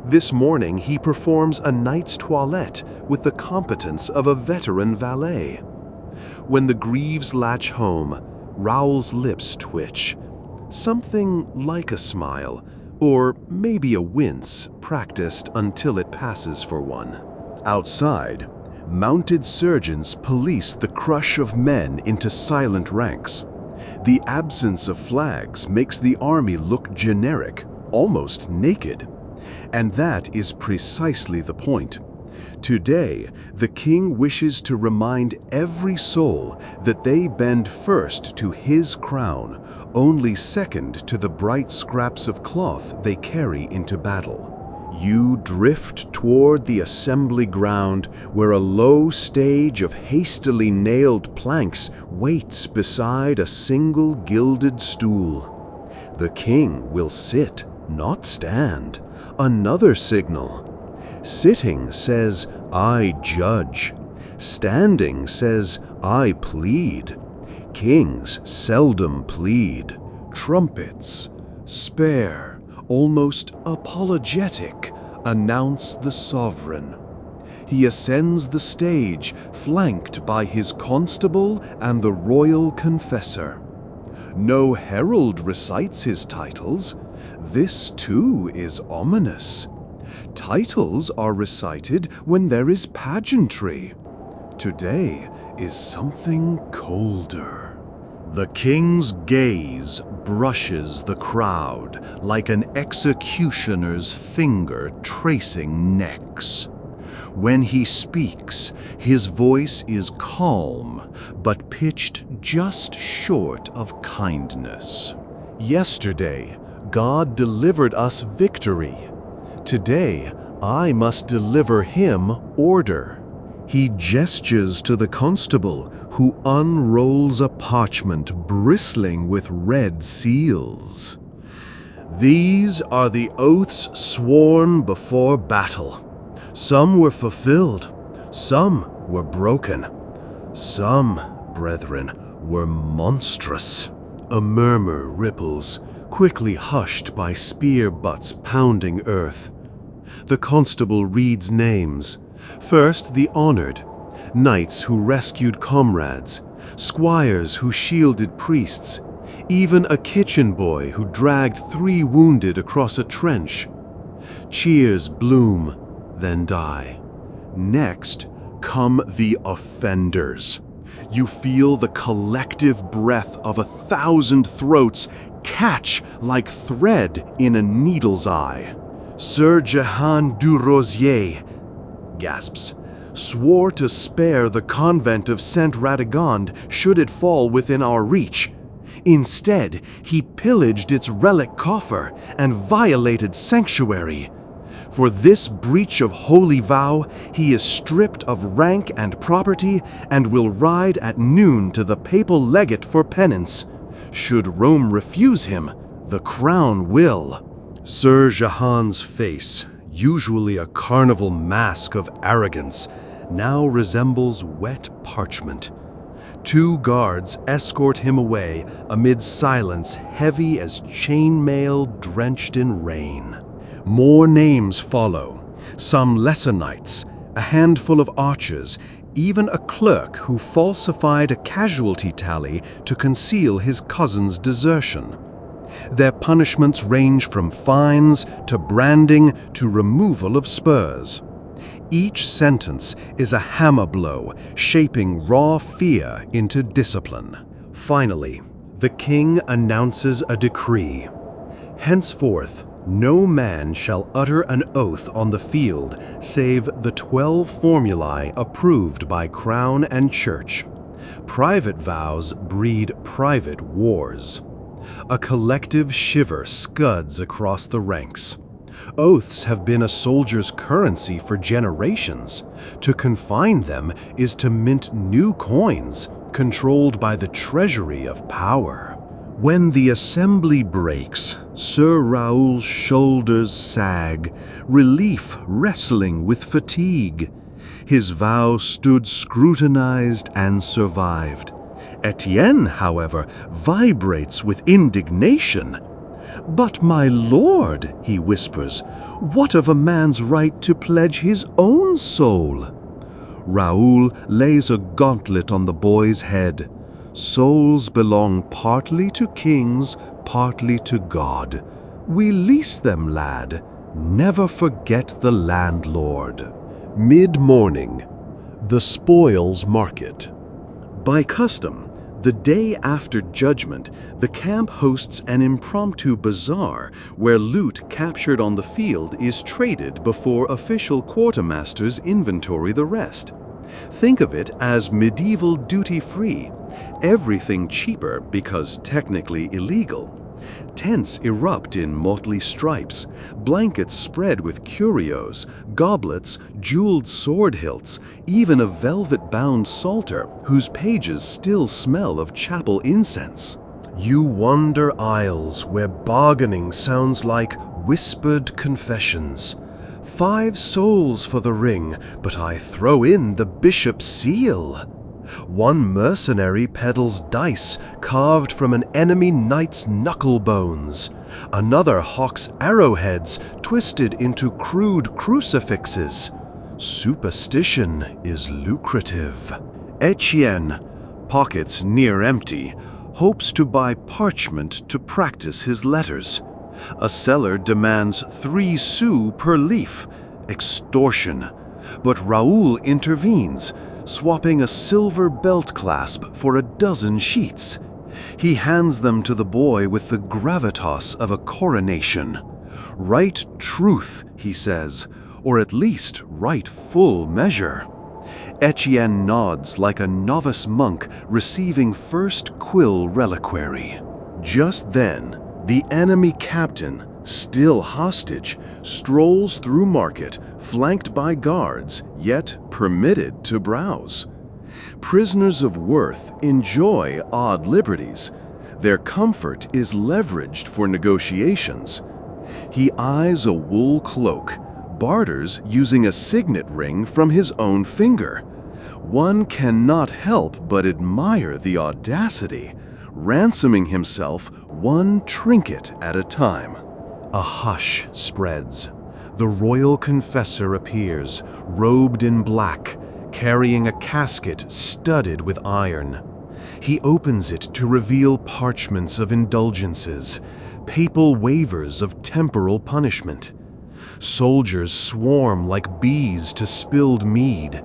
Speaker 1: This morning he performs a knight's toilette with the competence of a veteran valet. When the Greaves latch home, Raoul's lips twitch. Something like a smile, or maybe a wince, practiced until it passes for one. Outside, mounted surgeons police the crush of men into silent ranks. The absence of flags makes the army look generic, almost naked. And that is precisely the point. Today, the king wishes to remind every soul that they bend first to his crown, only second to the bright scraps of cloth they carry into battle. You drift toward the assembly ground where a low stage of hastily nailed planks waits beside a single gilded stool. The king will sit, not stand. Another signal. Sitting says, I judge. Standing says, I plead. Kings seldom plead. Trumpets, spare, almost apologetic, announce the sovereign. He ascends the stage, flanked by his constable and the royal confessor. No herald recites his titles. This too is ominous. Titles are recited when there is pageantry. Today is something colder. The king's gaze brushes the crowd like an executioner's finger tracing necks. When he speaks, his voice is calm, but pitched just short of kindness. Yesterday, God delivered us victory. Today, I must deliver him order. He gestures to the constable, who unrolls a parchment bristling with red seals. These are the oaths sworn before battle. Some were fulfilled, some were broken. Some, brethren, were monstrous. A murmur ripples, quickly hushed by spear butts pounding earth. The constable reads names. First the honored, knights who rescued comrades, squires who shielded priests, even a kitchen boy who dragged 3 wounded across a trench. Cheers bloom, then die. Next come the offenders. You feel the collective breath of 1,000 throats catch like thread in a needle's eye. Sir Jehan du Rosier, gasps, swore to spare the convent of Saint Radegonde should it fall within our reach. Instead, he pillaged its relic coffer and violated sanctuary. For this breach of holy vow, he is stripped of rank and property and will ride at noon to the papal legate for penance. Should Rome refuse him, the crown will. Sir Jehan's face, usually a carnival mask of arrogance, now resembles wet parchment. 2 guards escort him away amid silence heavy as chainmail drenched in rain. More names follow, some lesser knights, a handful of archers, even a clerk who falsified a casualty tally to conceal his cousin's desertion. Their punishments range from fines to branding to removal of spurs. Each sentence is a hammer blow, shaping raw fear into discipline. Finally, the king announces a decree. Henceforth, no man shall utter an oath on the field save the 12 formulae approved by crown and church. Private vows breed private wars. A collective shiver scuds across the ranks. Oaths have been a soldier's currency for generations. To confine them is to mint new coins, controlled by the treasury of power. When the assembly breaks, Sir Raoul's shoulders sag, relief wrestling with fatigue. His vow stood scrutinized and survived. Etienne, however, vibrates with indignation. "But, my lord," he whispers, "what of a man's right to pledge his own soul?" Raoul lays a gauntlet on the boy's head. "Souls belong partly to kings, partly to God. We lease them, lad. Never forget the landlord." Mid-morning, the spoils market. By custom, the day after judgment, the camp hosts an impromptu bazaar where loot captured on the field is traded before official quartermasters inventory the rest. Think of it as medieval duty-free, everything cheaper because technically illegal. Tents erupt in motley stripes, blankets spread with curios, goblets, jeweled sword hilts, even a velvet-bound psalter whose pages still smell of chapel incense. You wander aisles where bargaining sounds like whispered confessions. 5 souls for the ring, but I throw in the bishop's seal. One mercenary peddles dice carved from an enemy knight's knuckle bones. Another hawks arrowheads twisted into crude crucifixes. Superstition is lucrative. Etienne, pockets near empty, hopes to buy parchment to practice his letters. A seller demands 3 sous per leaf. Extortion. But Raoul intervenes, swapping a silver belt clasp for a dozen sheets. He hands them to the boy with the gravitas of a coronation. "Write truth," he says, or at least write full measure. Etienne nods like a novice monk receiving first quill reliquary. Just then, the enemy captain, still hostage, strolls through market, flanked by guards, yet permitted to browse. Prisoners of worth enjoy odd liberties. Their comfort is leveraged for negotiations. He eyes a wool cloak, barters using a signet ring from his own finger. One cannot help but admire the audacity, ransoming himself one trinket at a time. A hush spreads. The royal confessor appears, robed in black, carrying a casket studded with iron. He opens it to reveal parchments of indulgences, papal waivers of temporal punishment. Soldiers swarm like bees to spilled mead.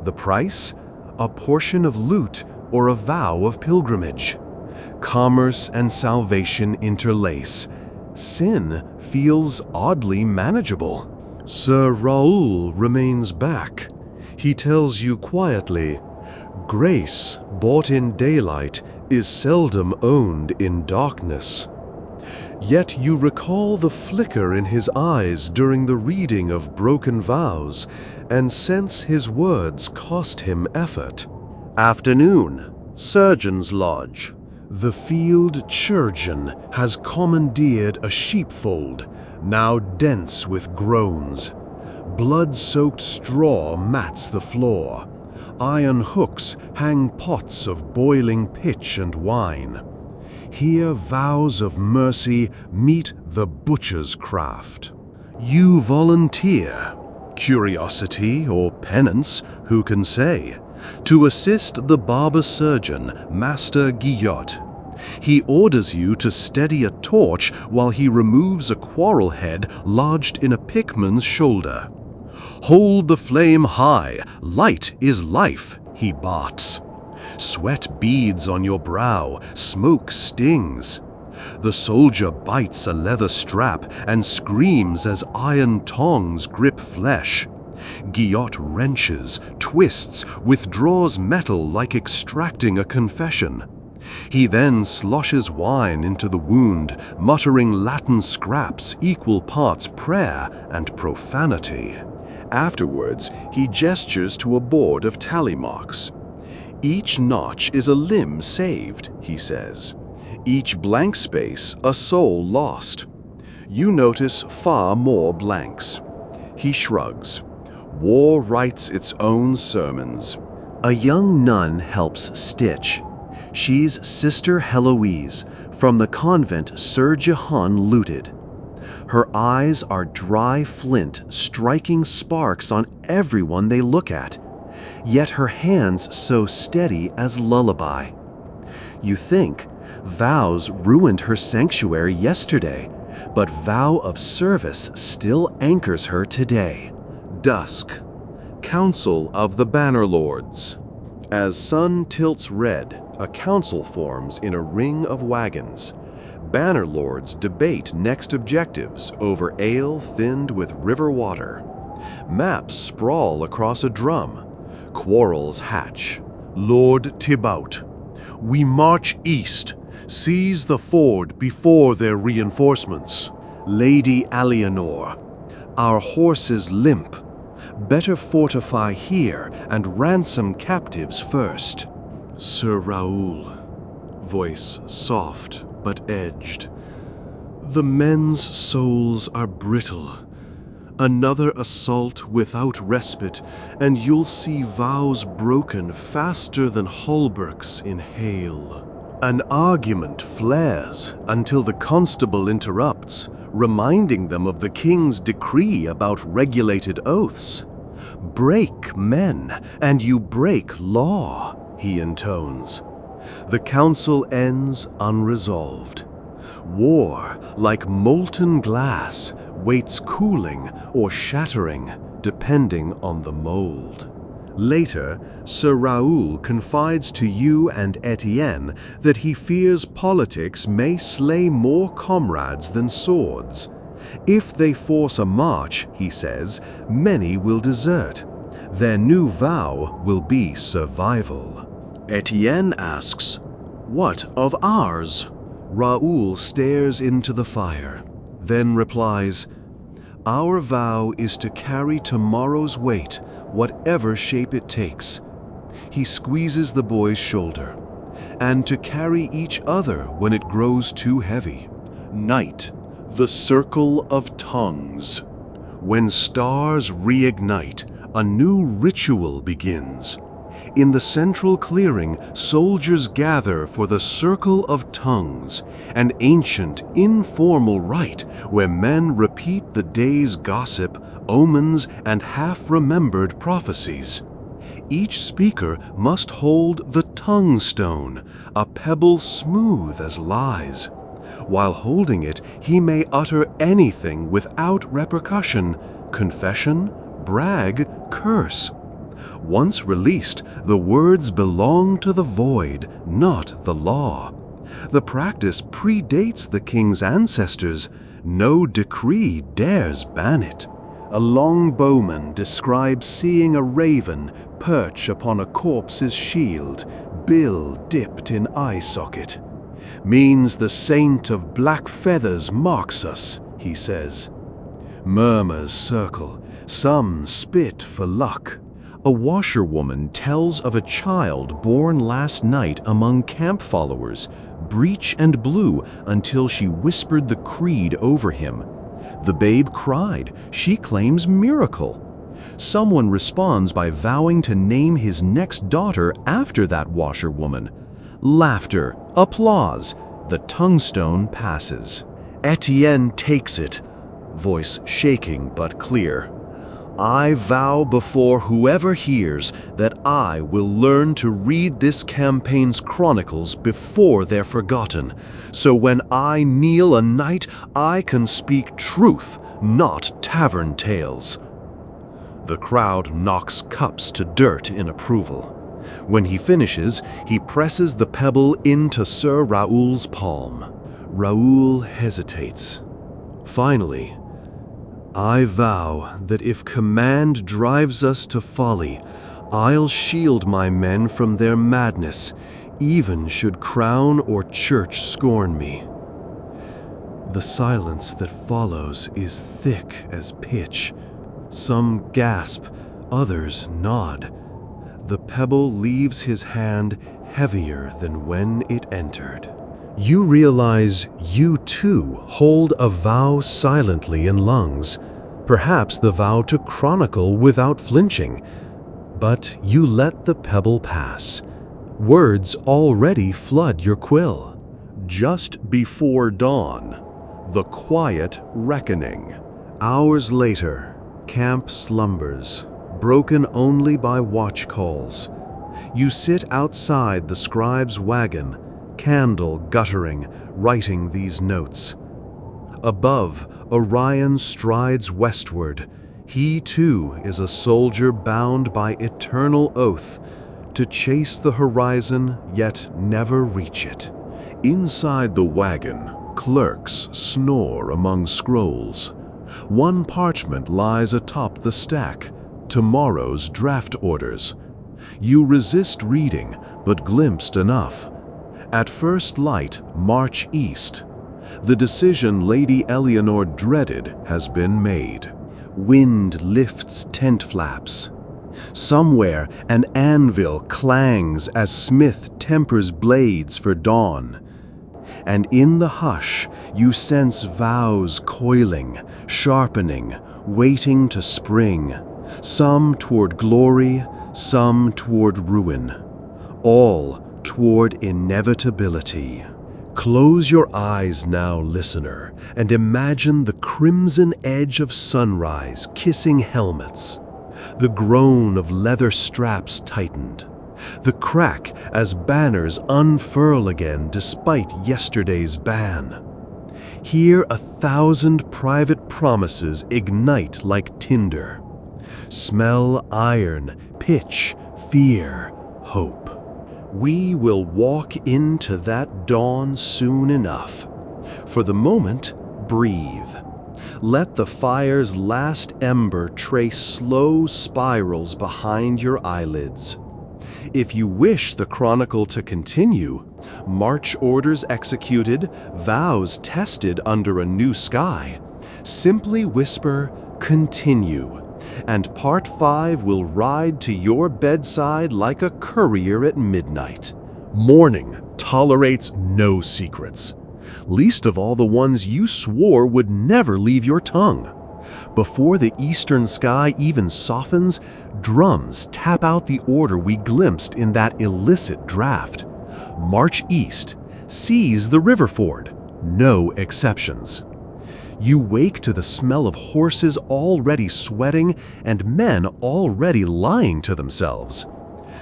Speaker 1: The price? A portion of loot or a vow of pilgrimage. Commerce and salvation interlace. Sin feels oddly manageable. Sir Raoul remains back. He tells you quietly, grace bought in daylight is seldom owned in darkness. Yet you recall the flicker in his eyes during the reading of broken vows and sense his words cost him effort. Afternoon, Surgeon's Lodge. The field chirurgeon has commandeered a sheepfold, now dense with groans. Blood-soaked straw mats the floor. Iron hooks hang pots of boiling pitch and wine. Here vows of mercy meet the butcher's craft. You volunteer, curiosity or penance, who can say, to assist the barber-surgeon, Master Guillot. He orders you to steady a torch while he removes a quarrel head lodged in a pickman's shoulder. Hold the flame high, light is life, he barks. Sweat beads on your brow, smoke stings. The soldier bites a leather strap and screams as iron tongs grip flesh. Guillot wrenches, twists, withdraws metal like extracting a confession. He then sloshes wine into the wound, muttering Latin scraps equal parts prayer and profanity. Afterwards, he gestures to a board of tally marks. Each notch is a limb saved, he says. Each blank space a soul lost. You notice far more blanks. He shrugs. War writes its own sermons. A young nun helps stitch. She's Sister Heloise, from the convent Sir Jehan looted. Her eyes are dry flint, striking sparks on everyone they look at, yet her hands so steady as lullaby. You think, vows ruined her sanctuary yesterday, but vow of service still anchors her today. Dusk. Council of the Banner Lords. As sun tilts red, a council forms in a ring of wagons. Banner Lords debate next objectives over ale thinned with river water. Maps sprawl across a drum. Quarrels hatch. Lord Thibaut. We march east. Seize the ford before their reinforcements. Lady Alienor. Our horses limp. Better fortify here and ransom captives first. Sir Raoul. Voice soft but edged. The men's souls are brittle. Another assault without respite, and you'll see vows broken faster than hauberks in hail. An argument flares until the constable interrupts, reminding them of the king's decree about regulated oaths. Break men, and you break law, he intones. The council ends unresolved. War, like molten glass, waits cooling or shattering, depending on the mold. Later, Sir Raoul confides to you and Etienne that he fears politics may slay more comrades than swords. If they force a march, he says, many will desert. Their new vow will be survival. Etienne asks, "What of ours?" Raoul stares into the fire, then replies, "Our vow is to carry tomorrow's weight, whatever shape it takes." He squeezes the boy's shoulder, "and to carry each other when it grows too heavy." Night, the circle of tongues. When stars reignite, a new ritual begins. In the central clearing, soldiers gather for the Circle of Tongues, an ancient, informal rite where men repeat the day's gossip, omens, and half-remembered prophecies. Each speaker must hold the tongue stone, a pebble smooth as lies. While holding it, he may utter anything without repercussion: confession, brag, curse. Once released, the words belong to the void, not the law. The practice predates the king's ancestors. No decree dares ban it. A longbowman describes seeing a raven perch upon a corpse's shield, bill dipped in eye socket. "Means the saint of black feathers marks us," he says. Murmurs circle. Some spit for luck. A washerwoman tells of a child born last night among camp followers, breech and blue, until she whispered the creed over him. The babe cried. She claims miracle. Someone responds by vowing to name his next daughter after that washerwoman. Laughter, applause. The tongue-stone passes. Etienne takes it, voice shaking but clear. "I vow before whoever hears that I will learn to read this campaign's chronicles before they're forgotten, so when I kneel a knight, I can speak truth, not tavern tales." The crowd knocks cups to dirt in approval. When he finishes, he presses the pebble into Sir Raoul's palm. Raoul hesitates. Finally, "I vow that if command drives us to folly, I'll shield my men from their madness, even should crown or church scorn me." The silence that follows is thick as pitch. Some gasp, others nod. The pebble leaves his hand heavier than when it entered. You realize you too hold a vow silently in lungs, perhaps the vow to chronicle without flinching. But you let the pebble pass. Words already flood your quill. Just before dawn, the quiet reckoning. Hours later, camp slumbers, broken only by watch calls. You sit outside the scribe's wagon, candle guttering, writing these notes. Above, Orion strides westward. He too is a soldier bound by eternal oath to chase the horizon yet never reach it. Inside the wagon, clerks snore among scrolls. One parchment lies atop the stack, tomorrow's draft orders. You resist reading, but glimpsed enough. At first light, march east. The decision Lady Eleanor dreaded has been made. Wind lifts tent flaps. Somewhere an anvil clangs as Smith tempers blades for dawn. And in the hush you sense vows coiling, sharpening, waiting to spring. Some toward glory, some toward ruin. All toward inevitability. Close your eyes now, listener, and imagine the crimson edge of sunrise kissing helmets, the groan of leather straps tightened, the crack as banners unfurl again despite yesterday's ban. Here 1,000 private promises ignite like tinder. Smell iron, pitch, fear, hope. We will walk into that dawn soon enough. For the moment, breathe. Let the fire's last ember trace slow spirals behind your eyelids. If you wish the chronicle to continue, march orders executed, vows tested under a new sky, simply whisper, "Continue," and Part 5 will ride to your bedside like a courier at midnight. Mourning tolerates no secrets, least of all the ones you swore would never leave your tongue. Before the eastern sky even softens, drums tap out the order we glimpsed in that illicit draft. March east, seize the river ford, no exceptions. You wake to the smell of horses already sweating and men already lying to themselves.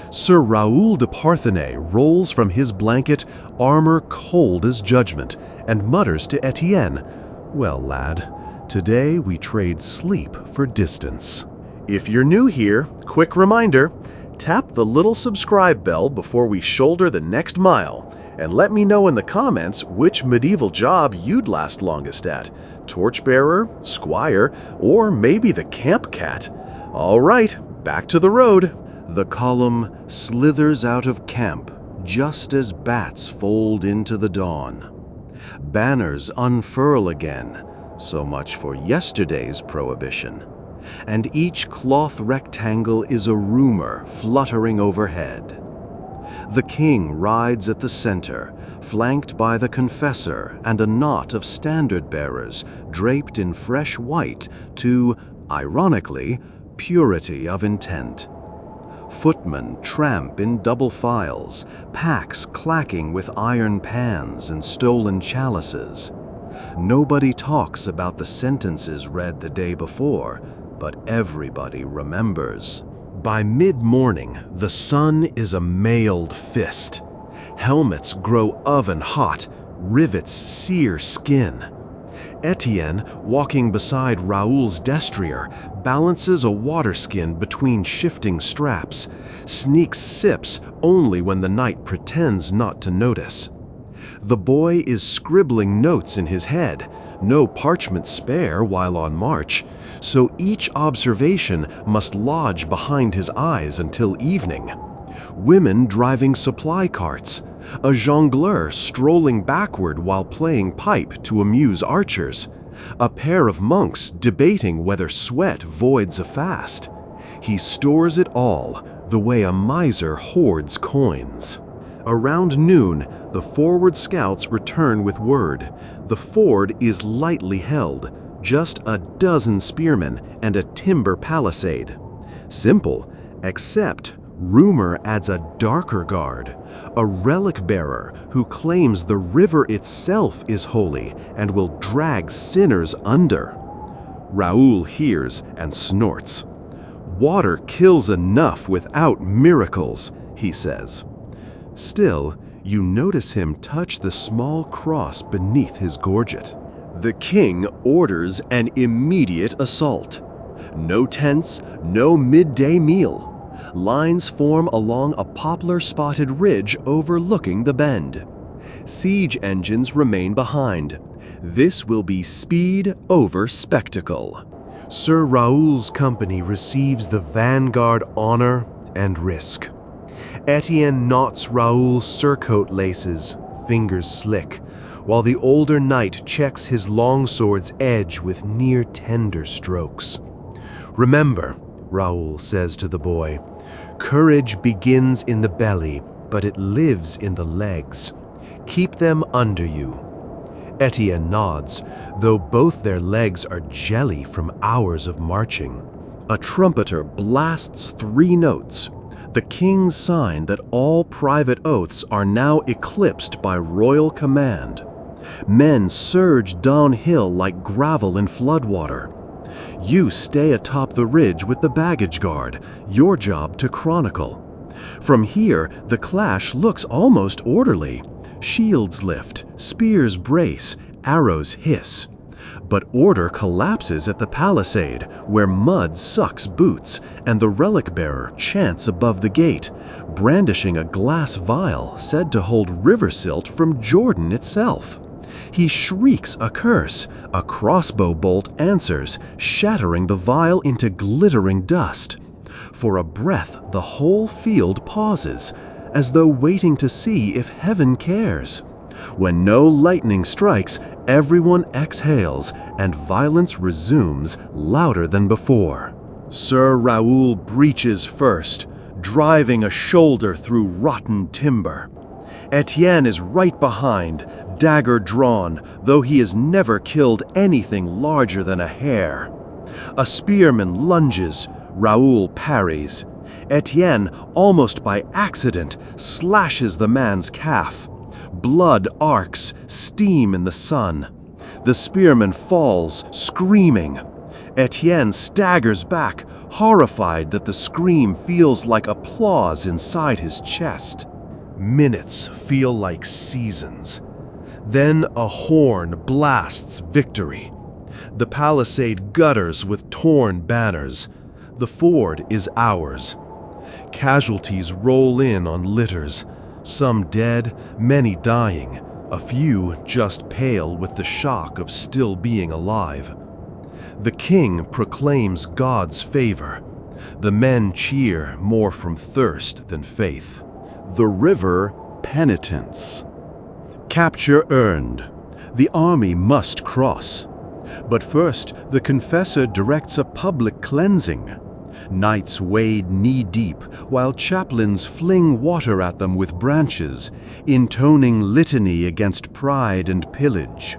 Speaker 1: Sir Raoul de Parthenay rolls from his blanket, armor cold as judgment, and mutters to Etienne, "Well, lad, today we trade sleep for distance." If you're new here, quick reminder, tap the little subscribe bell before we shoulder the next mile, and let me know in the comments which medieval job you'd last longest at, torchbearer, squire, or maybe the camp cat. All right, back to the road. The column slithers out of camp just as bats fold into the dawn. Banners unfurl again, so much for yesterday's prohibition. And each cloth rectangle is a rumor fluttering overhead. The king rides at the center, flanked by the confessor and a knot of standard-bearers draped in fresh white to, ironically, purity of intent. Footmen tramp in double files, packs clacking with iron pans and stolen chalices. Nobody talks about the sentences read the day before, but everybody remembers. By mid-morning, the sun is a mailed fist. Helmets grow oven hot, rivets sear skin. Etienne, walking beside Raoul's destrier, balances a waterskin between shifting straps, sneaks sips only when the knight pretends not to notice. The boy is scribbling notes in his head, no parchment spare while on march, so each observation must lodge behind his eyes until evening. Women driving supply carts, a jongleur strolling backward while playing pipe to amuse archers, a pair of monks debating whether sweat voids a fast. He stores it all, the way a miser hoards coins. Around noon, the forward scouts return with word. The ford is lightly held, just a dozen spearmen and a timber palisade. Simple, except rumor adds a darker guard, a relic bearer who claims the river itself is holy and will drag sinners under. Raoul hears and snorts. "Water kills enough without miracles," he says. Still, you notice him touch the small cross beneath his gorget. The king orders an immediate assault. No tents, no midday meal. Lines form along a poplar-spotted ridge overlooking the bend. Siege engines remain behind. This will be speed over spectacle. Sir Raoul's company receives the vanguard honor and risk. Etienne knots Raoul's surcoat laces, fingers slick, while the older knight checks his longsword's edge with near-tender strokes. "Remember," Raoul says to the boy, "courage begins in the belly, but it lives in the legs. Keep them under you." Etienne nods, though both their legs are jelly from hours of marching. A trumpeter blasts 3 notes, the king's sign that all private oaths are now eclipsed by royal command. Men surge downhill like gravel in floodwater. You stay atop the ridge with the baggage guard, your job to chronicle. From here, the clash looks almost orderly. Shields lift, spears brace, arrows hiss. But order collapses at the palisade, where mud sucks boots, and the relic bearer chants above the gate, brandishing a glass vial said to hold river silt from Jordan itself. He shrieks a curse. A crossbow bolt answers, shattering the vial into glittering dust. For a breath, the whole field pauses, as though waiting to see if heaven cares. When no lightning strikes, everyone exhales, and violence resumes louder than before. Sir Raoul breaches first, driving a shoulder through rotten timber. Etienne is right behind, dagger drawn, though he has never killed anything larger than a hare. A spearman lunges, Raoul parries. Etienne, almost by accident, slashes the man's calf. Blood arcs, steam in the sun. The spearman falls, screaming. Etienne staggers back, horrified that the scream feels like applause inside his chest. Minutes feel like seasons. Then a horn blasts victory. The palisade gutters with torn banners. The ford is ours. Casualties roll in on litters, some dead, many dying, a few just pale with the shock of still being alive. The king proclaims God's favor. The men cheer more from thirst than faith. The river, penitence. Capture earned. The army must cross. But first, the confessor directs a public cleansing. Knights wade knee-deep, while chaplains fling water at them with branches, intoning litany against pride and pillage.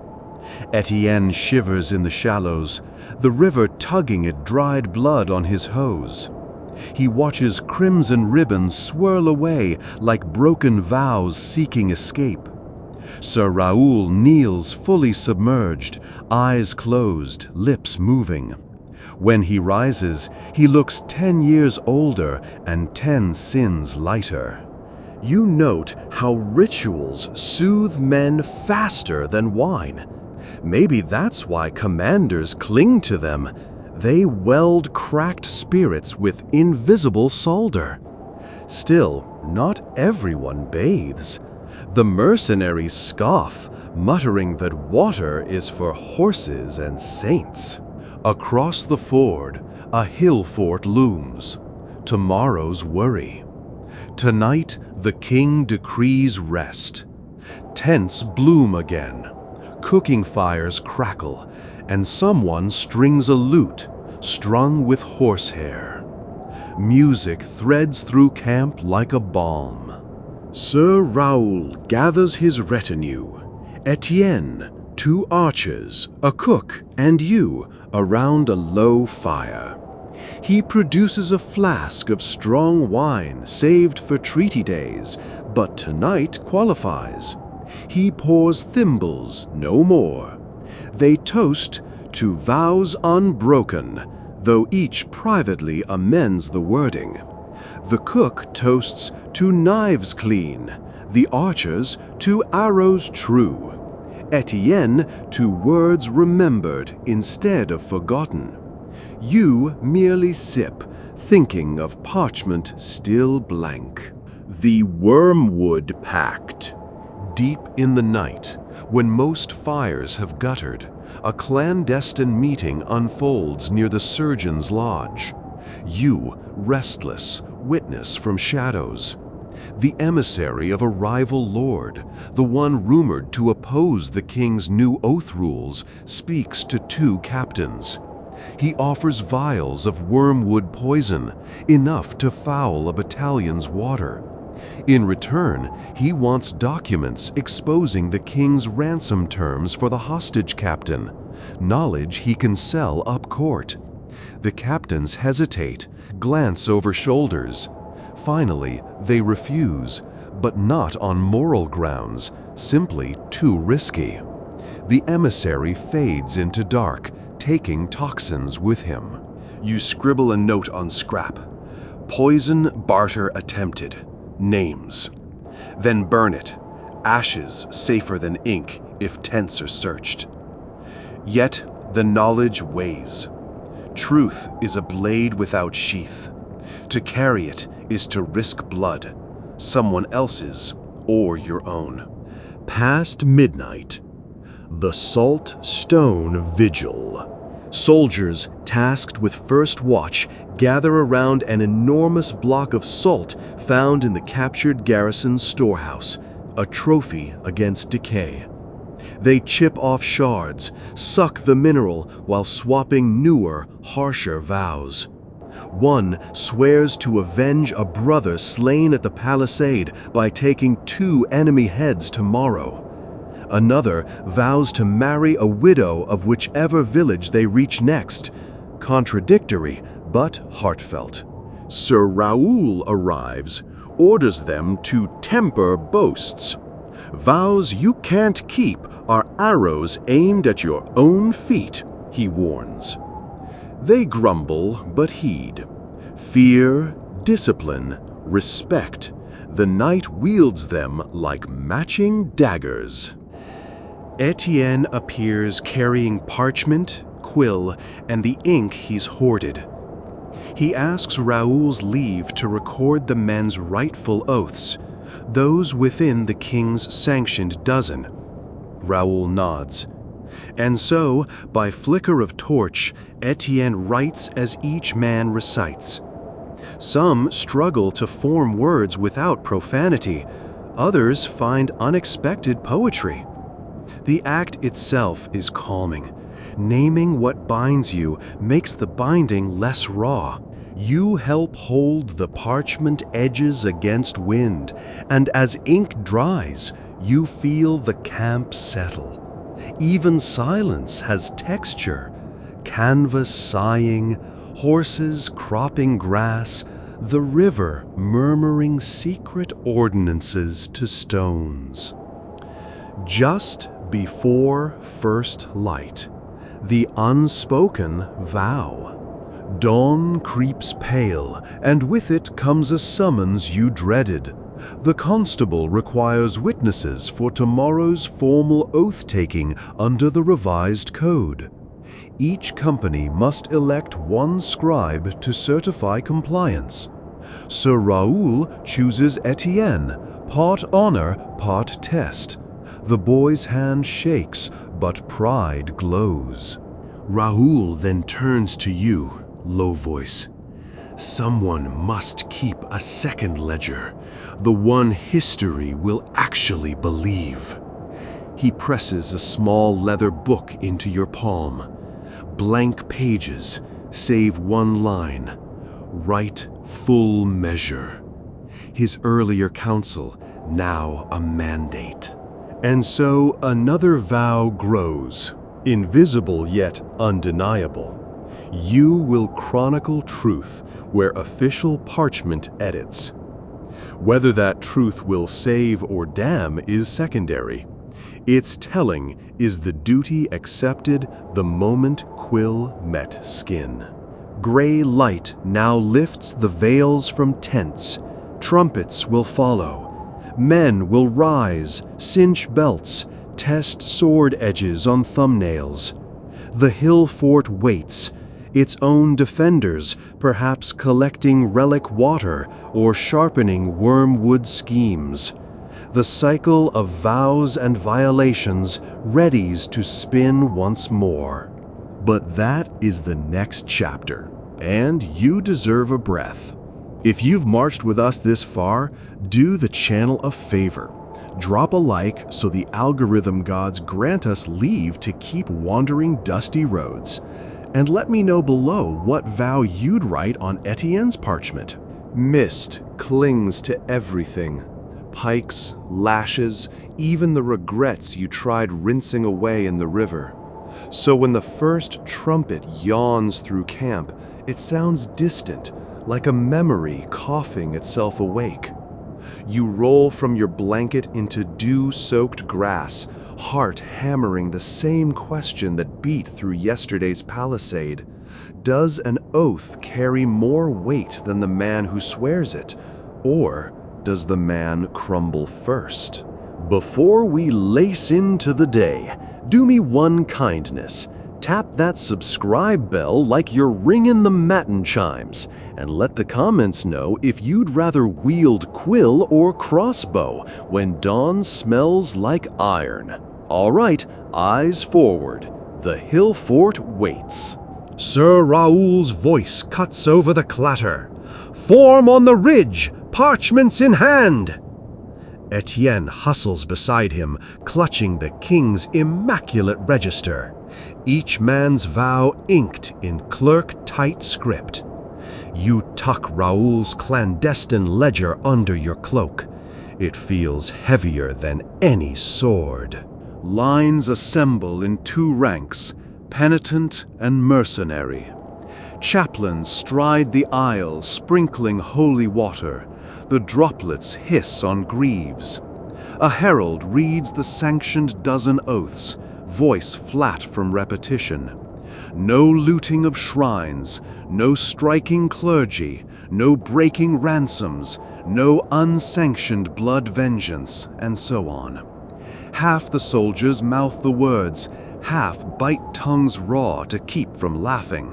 Speaker 1: Etienne shivers in the shallows, the river tugging at dried blood on his hose. He watches crimson ribbons swirl away like broken vows seeking escape. Sir Raoul kneels fully submerged, eyes closed, lips moving. When he rises, he looks 10 years older and 10 sins lighter. You note how rituals soothe men faster than wine. Maybe that's why commanders cling to them. They weld cracked spirits with invisible solder. Still, not everyone bathes. The mercenaries scoff, muttering that water is for horses and saints. Across the ford, a hill fort looms. Tomorrow's worry. Tonight, the king decrees rest. Tents bloom again. Cooking fires crackle, and someone strings a lute, strung with horsehair. Music threads through camp like a balm. Sir Raoul gathers his retinue. Etienne, 2 archers, a cook, and you, around a low fire. He produces a flask of strong wine saved for treaty days, but tonight qualifies. He pours thimbles, no more. They toast to vows unbroken, though each privately amends the wording. The cook toasts to knives clean, the archers to arrows true. Etienne to words remembered instead of forgotten. You merely sip, thinking of parchment still blank. The Wormwood Pact. Deep in the night, when most fires have guttered, a clandestine meeting unfolds near the surgeon's lodge. You, restless, witness from shadows. The emissary of a rival lord, the one rumored to oppose the king's new oath rules, speaks to 2 captains. He offers vials of wormwood poison, enough to foul a battalion's water. In return, he wants documents exposing the king's ransom terms for the hostage captain, knowledge he can sell up court. The captains hesitate, glance over shoulders. Finally, they refuse, but not on moral grounds, simply too risky. The emissary fades into dark, taking toxins with him. You scribble a note on scrap. Poison barter attempted. Names. Then burn it. Ashes safer than ink if tents are searched. Yet the knowledge weighs. Truth is a blade without sheath. To carry it is to risk blood, someone else's or your own. Past midnight. the Salt Stone Vigil. Soldiers tasked with first watch gather around an enormous block of salt found in the captured garrison's storehouse, a trophy against decay. They chip off shards, suck the mineral while swapping newer, harsher vows. One swears to avenge a brother slain at the palisade by taking 2 enemy heads tomorrow. Another vows to marry a widow of whichever village they reach next. Contradictory, but heartfelt. Sir Raoul arrives, orders them to temper boasts. Vows you can't keep are arrows aimed at your own feet, he warns. They grumble but heed. Fear, discipline, respect. The knight wields them like matching daggers. Etienne appears carrying parchment, quill, and the ink he's hoarded. He asks Raoul's leave to record the men's rightful oaths, those within the king's sanctioned dozen. Raoul nods. And so, by flicker of torch, Etienne writes as each man recites. Some struggle to form words without profanity. Others find unexpected poetry. The act itself is calming. Naming what binds you makes the binding less raw. You help hold the parchment edges against wind, and as ink dries, you feel the camp settle. Even silence has texture. Canvas sighing, horses cropping grass, the river murmuring secret ordinances to stones. Just before first light, the unspoken vow. Dawn creeps pale, and with it comes a summons you dreaded. The constable requires witnesses for tomorrow's formal oath-taking under the revised code. Each company must elect one scribe to certify compliance. Sir Raoul chooses Etienne, part honor, part test. The boy's hand shakes, but pride glows. Raoul then turns to you, low voice. Someone must keep a second ledger, the one history will actually believe. He presses a small leather book into your palm. Blank pages, save one line. Write full measure. His earlier counsel, now a mandate. And so another vow grows, invisible yet undeniable. You will chronicle truth where official parchment edits. Whether that truth will save or damn is secondary. Its telling is the duty accepted the moment quill met skin. Gray light now lifts the veils from tents. Trumpets will follow. Men will rise, cinch belts, test sword edges on thumbnails. The hill fort waits, its own defenders perhaps collecting relic water or sharpening wormwood schemes. The cycle of vows and violations readies to spin once more. But that is the next chapter, and you deserve a breath. If you've marched with us this far, do the channel a favor. Drop a like so the algorithm gods grant us leave to keep wandering dusty roads. And let me know below what vow you'd write on Etienne's parchment. Mist clings to everything. Pikes, lashes, even the regrets you tried rinsing away in the river. So when the first trumpet yawns through camp, it sounds distant, like a memory coughing itself awake. You roll from your blanket into dew-soaked grass, heart hammering the same question that beat through yesterday's palisade. Does an oath carry more weight than the man who swears it? Or does the man crumble first? Before we lace into the day, do me one kindness. Tap that subscribe bell like you're ringing the matin chimes, and let the comments know if you'd rather wield quill or crossbow when dawn smells like iron. All right, Eyes forward, the hill fort waits.
Speaker 3: Sir Raoul's voice cuts over the clatter. "Form on the ridge, parchments in hand!" Etienne hustles beside him, clutching the king's immaculate register, each man's vow inked in clerk-tight script. You tuck Raoul's clandestine ledger under your cloak. It feels heavier than any sword.
Speaker 1: Lines assemble in two ranks, penitent and mercenary. Chaplains stride the aisle, sprinkling holy water. The droplets hiss on greaves. A herald reads the sanctioned dozen oaths, voice flat from repetition. No looting of shrines, no striking clergy, no breaking ransoms, no unsanctioned blood vengeance, and so on. Half the soldiers mouth the words, half bite tongues raw to keep from laughing.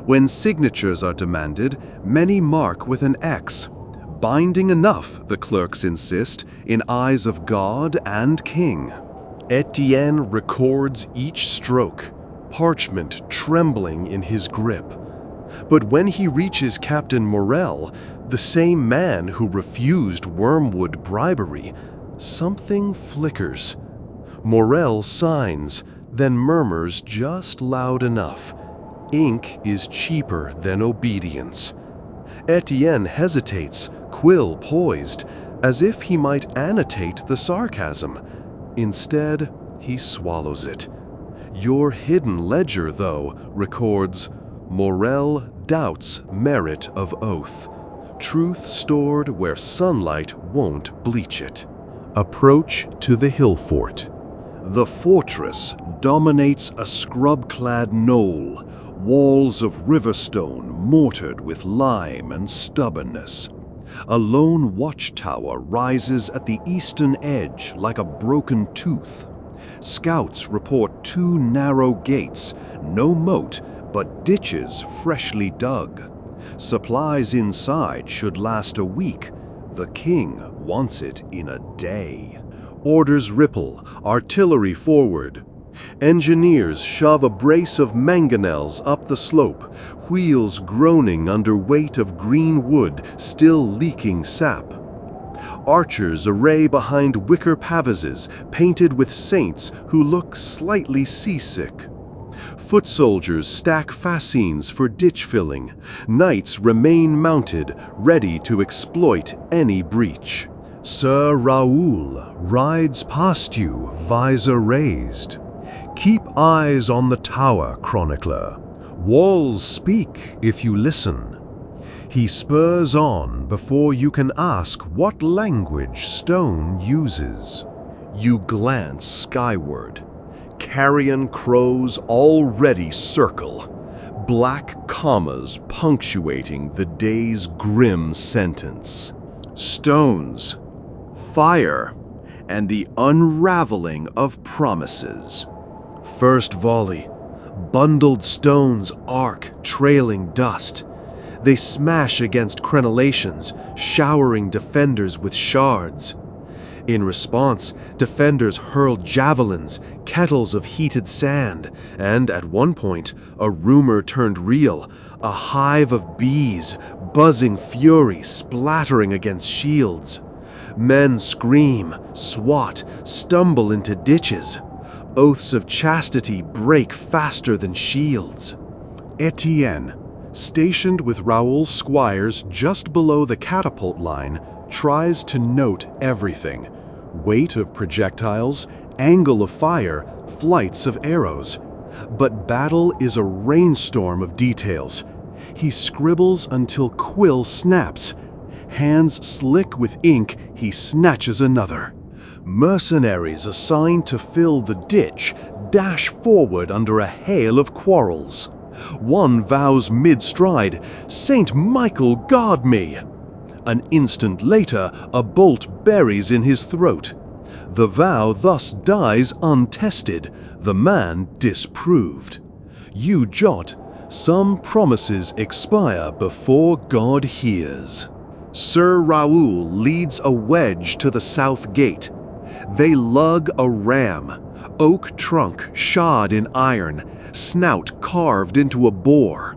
Speaker 1: When signatures are demanded, many mark with an X. Binding enough, the clerks insist, in eyes of God and King. Etienne records each stroke, parchment trembling in his grip. But when he reaches Captain Morel, the same man who refused wormwood bribery, something flickers. Morel signs, then murmurs just loud enough. Ink is cheaper than obedience. Etienne hesitates, quill poised, as if he might annotate the sarcasm. Instead, he swallows it. Your hidden ledger, though, records, Morel doubts merit of oath. Truth stored where sunlight won't bleach it. Approach to the hill fort. The fortress dominates a scrub-clad knoll, walls of river stone mortared with lime and stubbornness. A lone watchtower rises at the eastern edge like a broken tooth. Scouts report two narrow gates, no moat, but ditches freshly dug. Supplies inside should last a week. The king wants it in a day. Orders ripple, artillery forward. Engineers shove a brace of mangonels up the slope, wheels groaning under weight of green wood still leaking sap. Archers array behind wicker pavizes painted with saints who look slightly seasick. Foot soldiers stack fascines for ditch filling. Knights remain mounted, ready to exploit any breach.
Speaker 3: Sir Raoul rides past you, visor raised. Keep eyes on the tower, chronicler. Walls speak if you listen. He spurs on before you can ask what language stone uses.
Speaker 1: You glance skyward. Carrion crows already circle, black commas punctuating the day's grim sentence. Stones, fire, and the unraveling of promises. First volley, bundled stones arc, trailing dust. They smash against crenellations, showering defenders with shards. In response, defenders hurl javelins, kettles of heated sand, and at one point, a rumor turned real, a hive of bees, buzzing fury splattering against shields. Men scream, swat, stumble into ditches. Oaths of chastity break faster than shields. Etienne, stationed with Raoul's squires just below the catapult line, tries to note everything. Weight of projectiles, angle of fire, flights of arrows. But battle is a rainstorm of details. He scribbles until quill snaps. Hands slick with ink, he snatches another. Mercenaries assigned to fill the ditch dash forward under a hail of quarrels. One vows mid-stride, "Saint Michael guard me!" An instant later, a bolt buries in his throat. The vow thus dies untested, the man disproved. You jot, some promises expire before God hears. Sir Raoul leads a wedge to the south gate. They lug a ram. Oak trunk shod in iron, snout carved into a boar.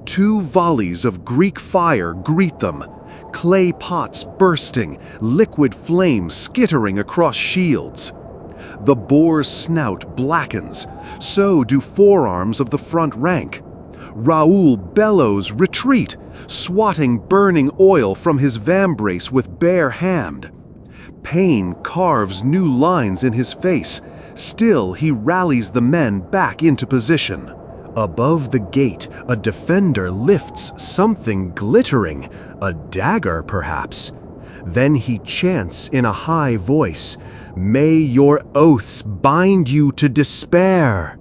Speaker 1: 2 volleys of Greek fire greet them, clay pots bursting, liquid flames skittering across shields. The boar's snout blackens, so do forearms of the front rank. Raoul bellows retreat, swatting burning oil from his vambrace with bare hand. Pain carves new lines in his face. Still, he rallies the men back into position. Above the gate, a defender lifts something glittering, a dagger perhaps. Then he chants in a high voice, "May your oaths bind you to despair."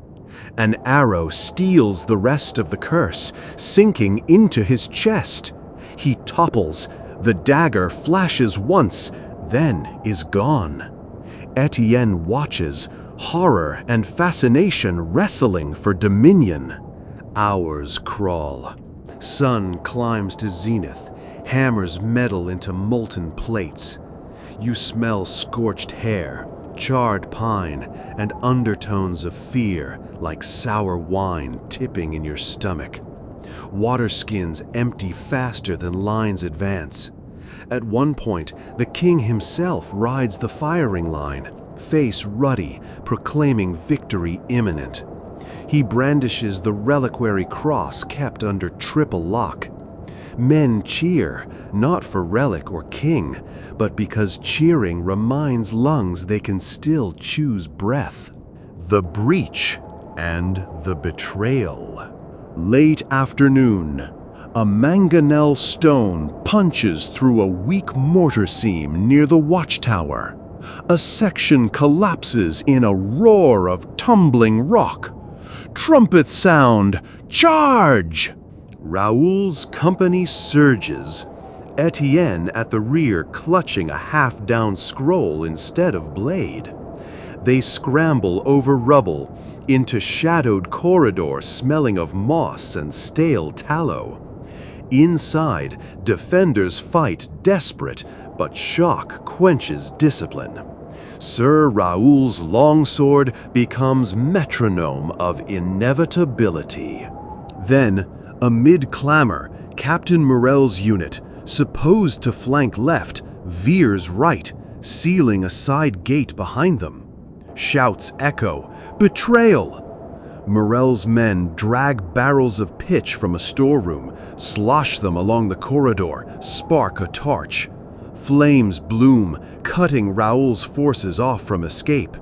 Speaker 1: An arrow steals the rest of the curse, sinking into his chest. He topples. The dagger flashes once, then is gone. Etienne watches, horror and fascination wrestling for dominion. Hours crawl. Sun climbs to zenith, hammers metal into molten plates. You smell scorched hair, charred pine, and undertones of fear like sour wine tipping in your stomach. Water skins empty faster than lines advance. At one point, the king himself rides the firing line, face ruddy, proclaiming victory imminent. He brandishes the reliquary cross kept under triple lock. Men cheer, not for relic or king, but because cheering reminds lungs they can still choose breath. The breach and the betrayal. Late afternoon. A mangonel stone punches through a weak mortar seam near the watchtower. A section collapses in a roar of tumbling rock. Trumpets sound, "Charge!" Raoul's company surges, Etienne at the rear clutching a half-down scroll instead of blade. They scramble over rubble, into shadowed corridor smelling of moss and stale tallow. Inside, defenders fight desperate, but shock quenches discipline. Sir Raoul's longsword becomes metronome of inevitability. Then, amid clamor, Captain Morel's unit, supposed to flank left, veers right, sealing a side gate behind them. Shouts echo, "Betrayal!" Morel's men drag barrels of pitch from a storeroom, slosh them along the corridor, spark a torch. Flames bloom, cutting Raoul's forces off from escape.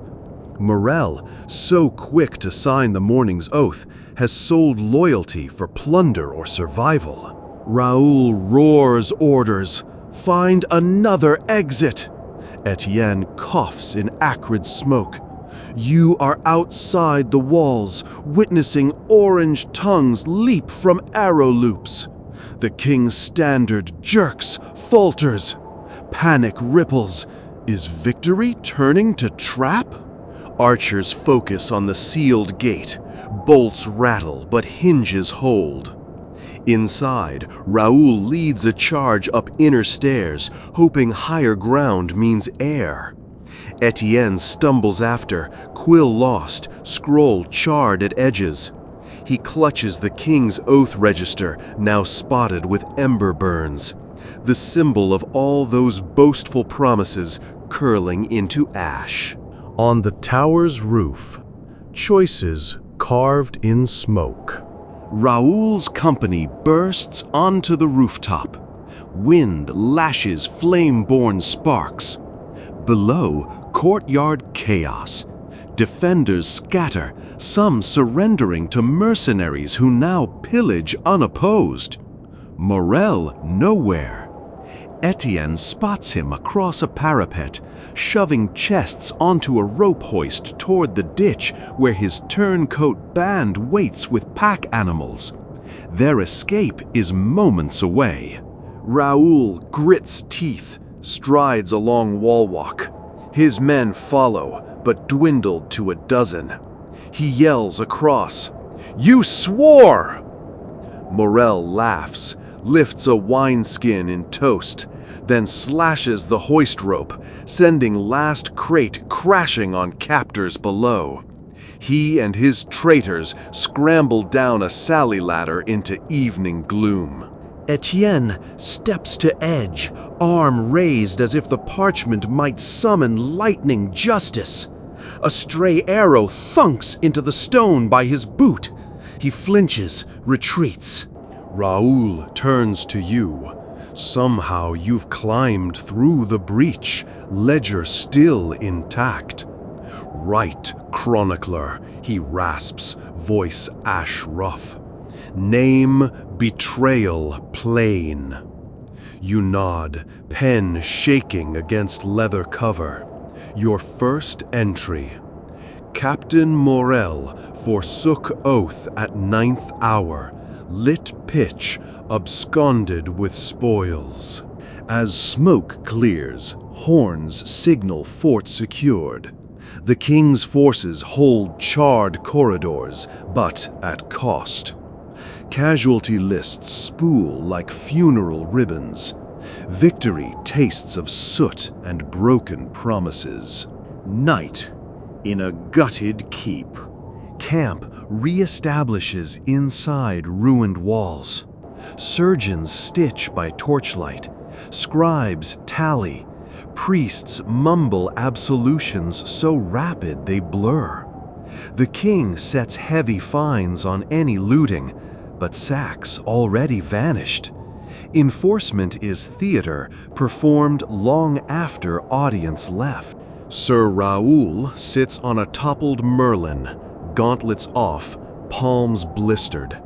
Speaker 1: Morel, so quick to sign the morning's oath, has sold loyalty for plunder or survival. Raoul roars orders, "Find another exit!" Etienne coughs in acrid smoke. You are outside the walls, witnessing orange tongues leap from arrow loops. The king's standard jerks, falters. Panic ripples. Is victory turning to trap? Archers focus on the sealed gate. Bolts rattle, but hinges hold. Inside, Raoul leads a charge up inner stairs, hoping higher ground means air. Etienne stumbles after, quill lost, scroll charred at edges. He clutches the king's oath register, now spotted with ember burns, the symbol of all those boastful promises curling into ash. On the tower's roof, choices carved in smoke. Raoul's company bursts onto the rooftop. Wind lashes flame-born sparks. Below, courtyard chaos. Defenders scatter, some surrendering to mercenaries who now pillage unopposed. Morel nowhere. Etienne spots him across a parapet, shoving chests onto a rope hoist toward the ditch where his turncoat band waits with pack animals. Their escape is moments away. Raoul grits teeth, strides along wall-walk. His men follow, but dwindled to a dozen. He yells across, "You swore!" Morel laughs, lifts a wineskin in toast, then slashes the hoist rope, sending last crate crashing on captors below. He and his traitors scramble down a sally ladder into evening gloom.
Speaker 3: Etienne steps to edge, arm raised as if the parchment might summon lightning justice. A stray arrow thunks into the stone by his boot. He flinches, retreats.
Speaker 1: Raoul turns to you. Somehow you've climbed through the breach, ledger still intact. Right, chronicler, he rasps, voice ash rough. Name, betrayal, plain. You nod, pen shaking against leather cover. Your first entry. Captain Morel forsook oath at 9th hour, lit pitch, absconded with spoils. As smoke clears, horns signal fort secured. The king's forces hold charred corridors, but at cost. Casualty lists spool like funeral ribbons. Victory tastes of soot and broken promises. Night in a gutted keep. Camp re-establishes inside ruined walls. Surgeons stitch by torchlight. Scribes tally. Priests mumble absolutions so rapid they blur. The king sets heavy fines on any looting, but sacks already vanished. Enforcement is theater performed long after audience left. Sir Raoul sits on a toppled merlin, gauntlets off, palms blistered.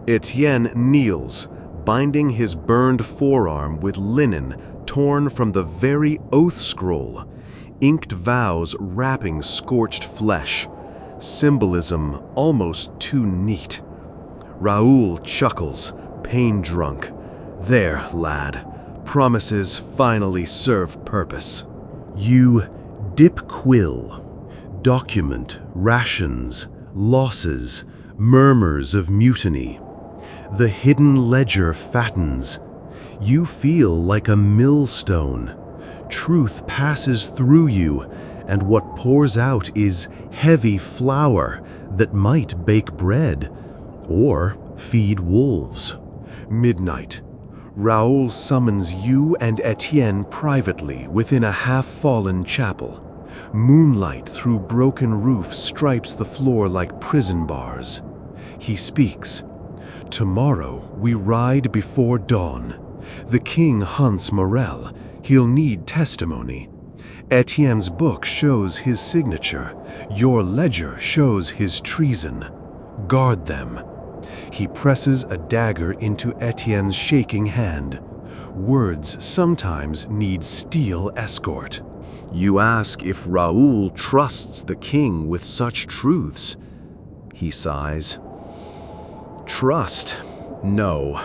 Speaker 1: Etienne kneels, binding his burned forearm with linen torn from the very oath scroll, inked vows wrapping scorched flesh, symbolism almost too neat. Raoul chuckles, pain-drunk. There, lad, promises finally serve purpose. You dip quill, document rations, losses, murmurs of mutiny. The hidden ledger fattens. You feel like a millstone. Truth passes through you, and what pours out is heavy flour that might bake bread or feed wolves. Midnight. Raoul summons you and Etienne privately within a half-fallen chapel. Moonlight through broken roof stripes the floor like prison bars. He speaks. Tomorrow we ride before dawn. The king hunts Morel. He'll need testimony. Etienne's book shows his signature. Your ledger shows his treason. Guard them. He presses a dagger into Etienne's shaking hand. Words sometimes need steel escort. You ask if Raoul trusts the king with such truths. He sighs. Trust? No.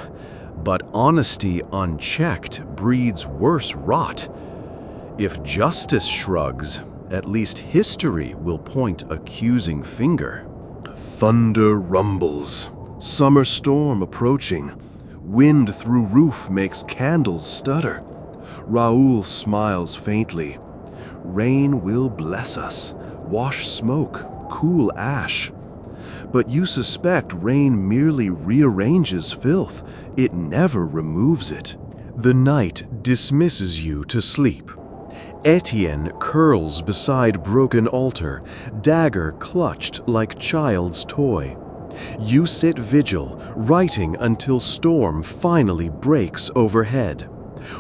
Speaker 1: But honesty unchecked breeds worse rot. If justice shrugs, at least history will point accusing finger. Thunder rumbles. Summer storm approaching. Wind through roof makes candles stutter. Raoul smiles faintly. Rain will bless us, wash smoke, cool ash. But you suspect rain merely rearranges filth. It never removes it. The night dismisses you to sleep. Etienne curls beside broken altar, dagger clutched like child's toy. You sit vigil, writing until storm finally breaks overhead.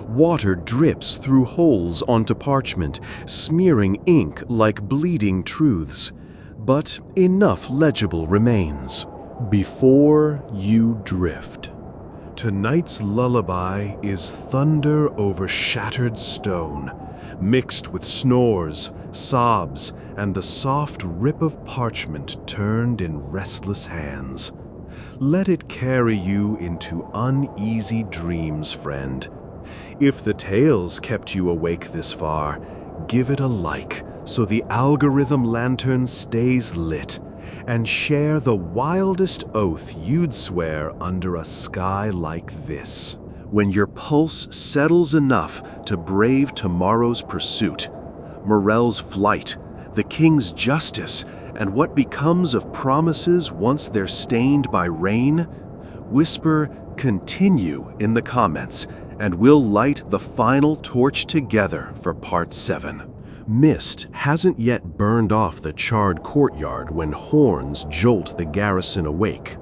Speaker 1: Water drips through holes onto parchment, smearing ink like bleeding truths. But enough legible remains. Before you drift. Tonight's lullaby is thunder over shattered stone, mixed with snores, sobs, and the soft rip of parchment turned in restless hands. Let it carry you into uneasy dreams, friend. If the tales kept you awake this far, give it a like so the algorithm lantern stays lit and share the wildest oath you'd swear under a sky like this. When your pulse settles enough to brave tomorrow's pursuit, Morel's flight, the king's justice, and what becomes of promises once they're stained by rain, whisper "continue" in the comments, and we'll light the final torch together for Part 7. Mist hasn't yet burned off the charred courtyard when horns jolt the garrison awake.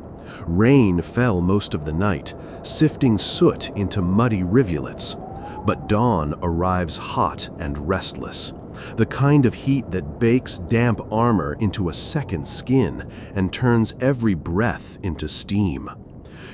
Speaker 1: Rain fell most of the night, sifting soot into muddy rivulets. But dawn arrives hot and restless, the kind of heat that bakes damp armor into a second skin and turns every breath into steam.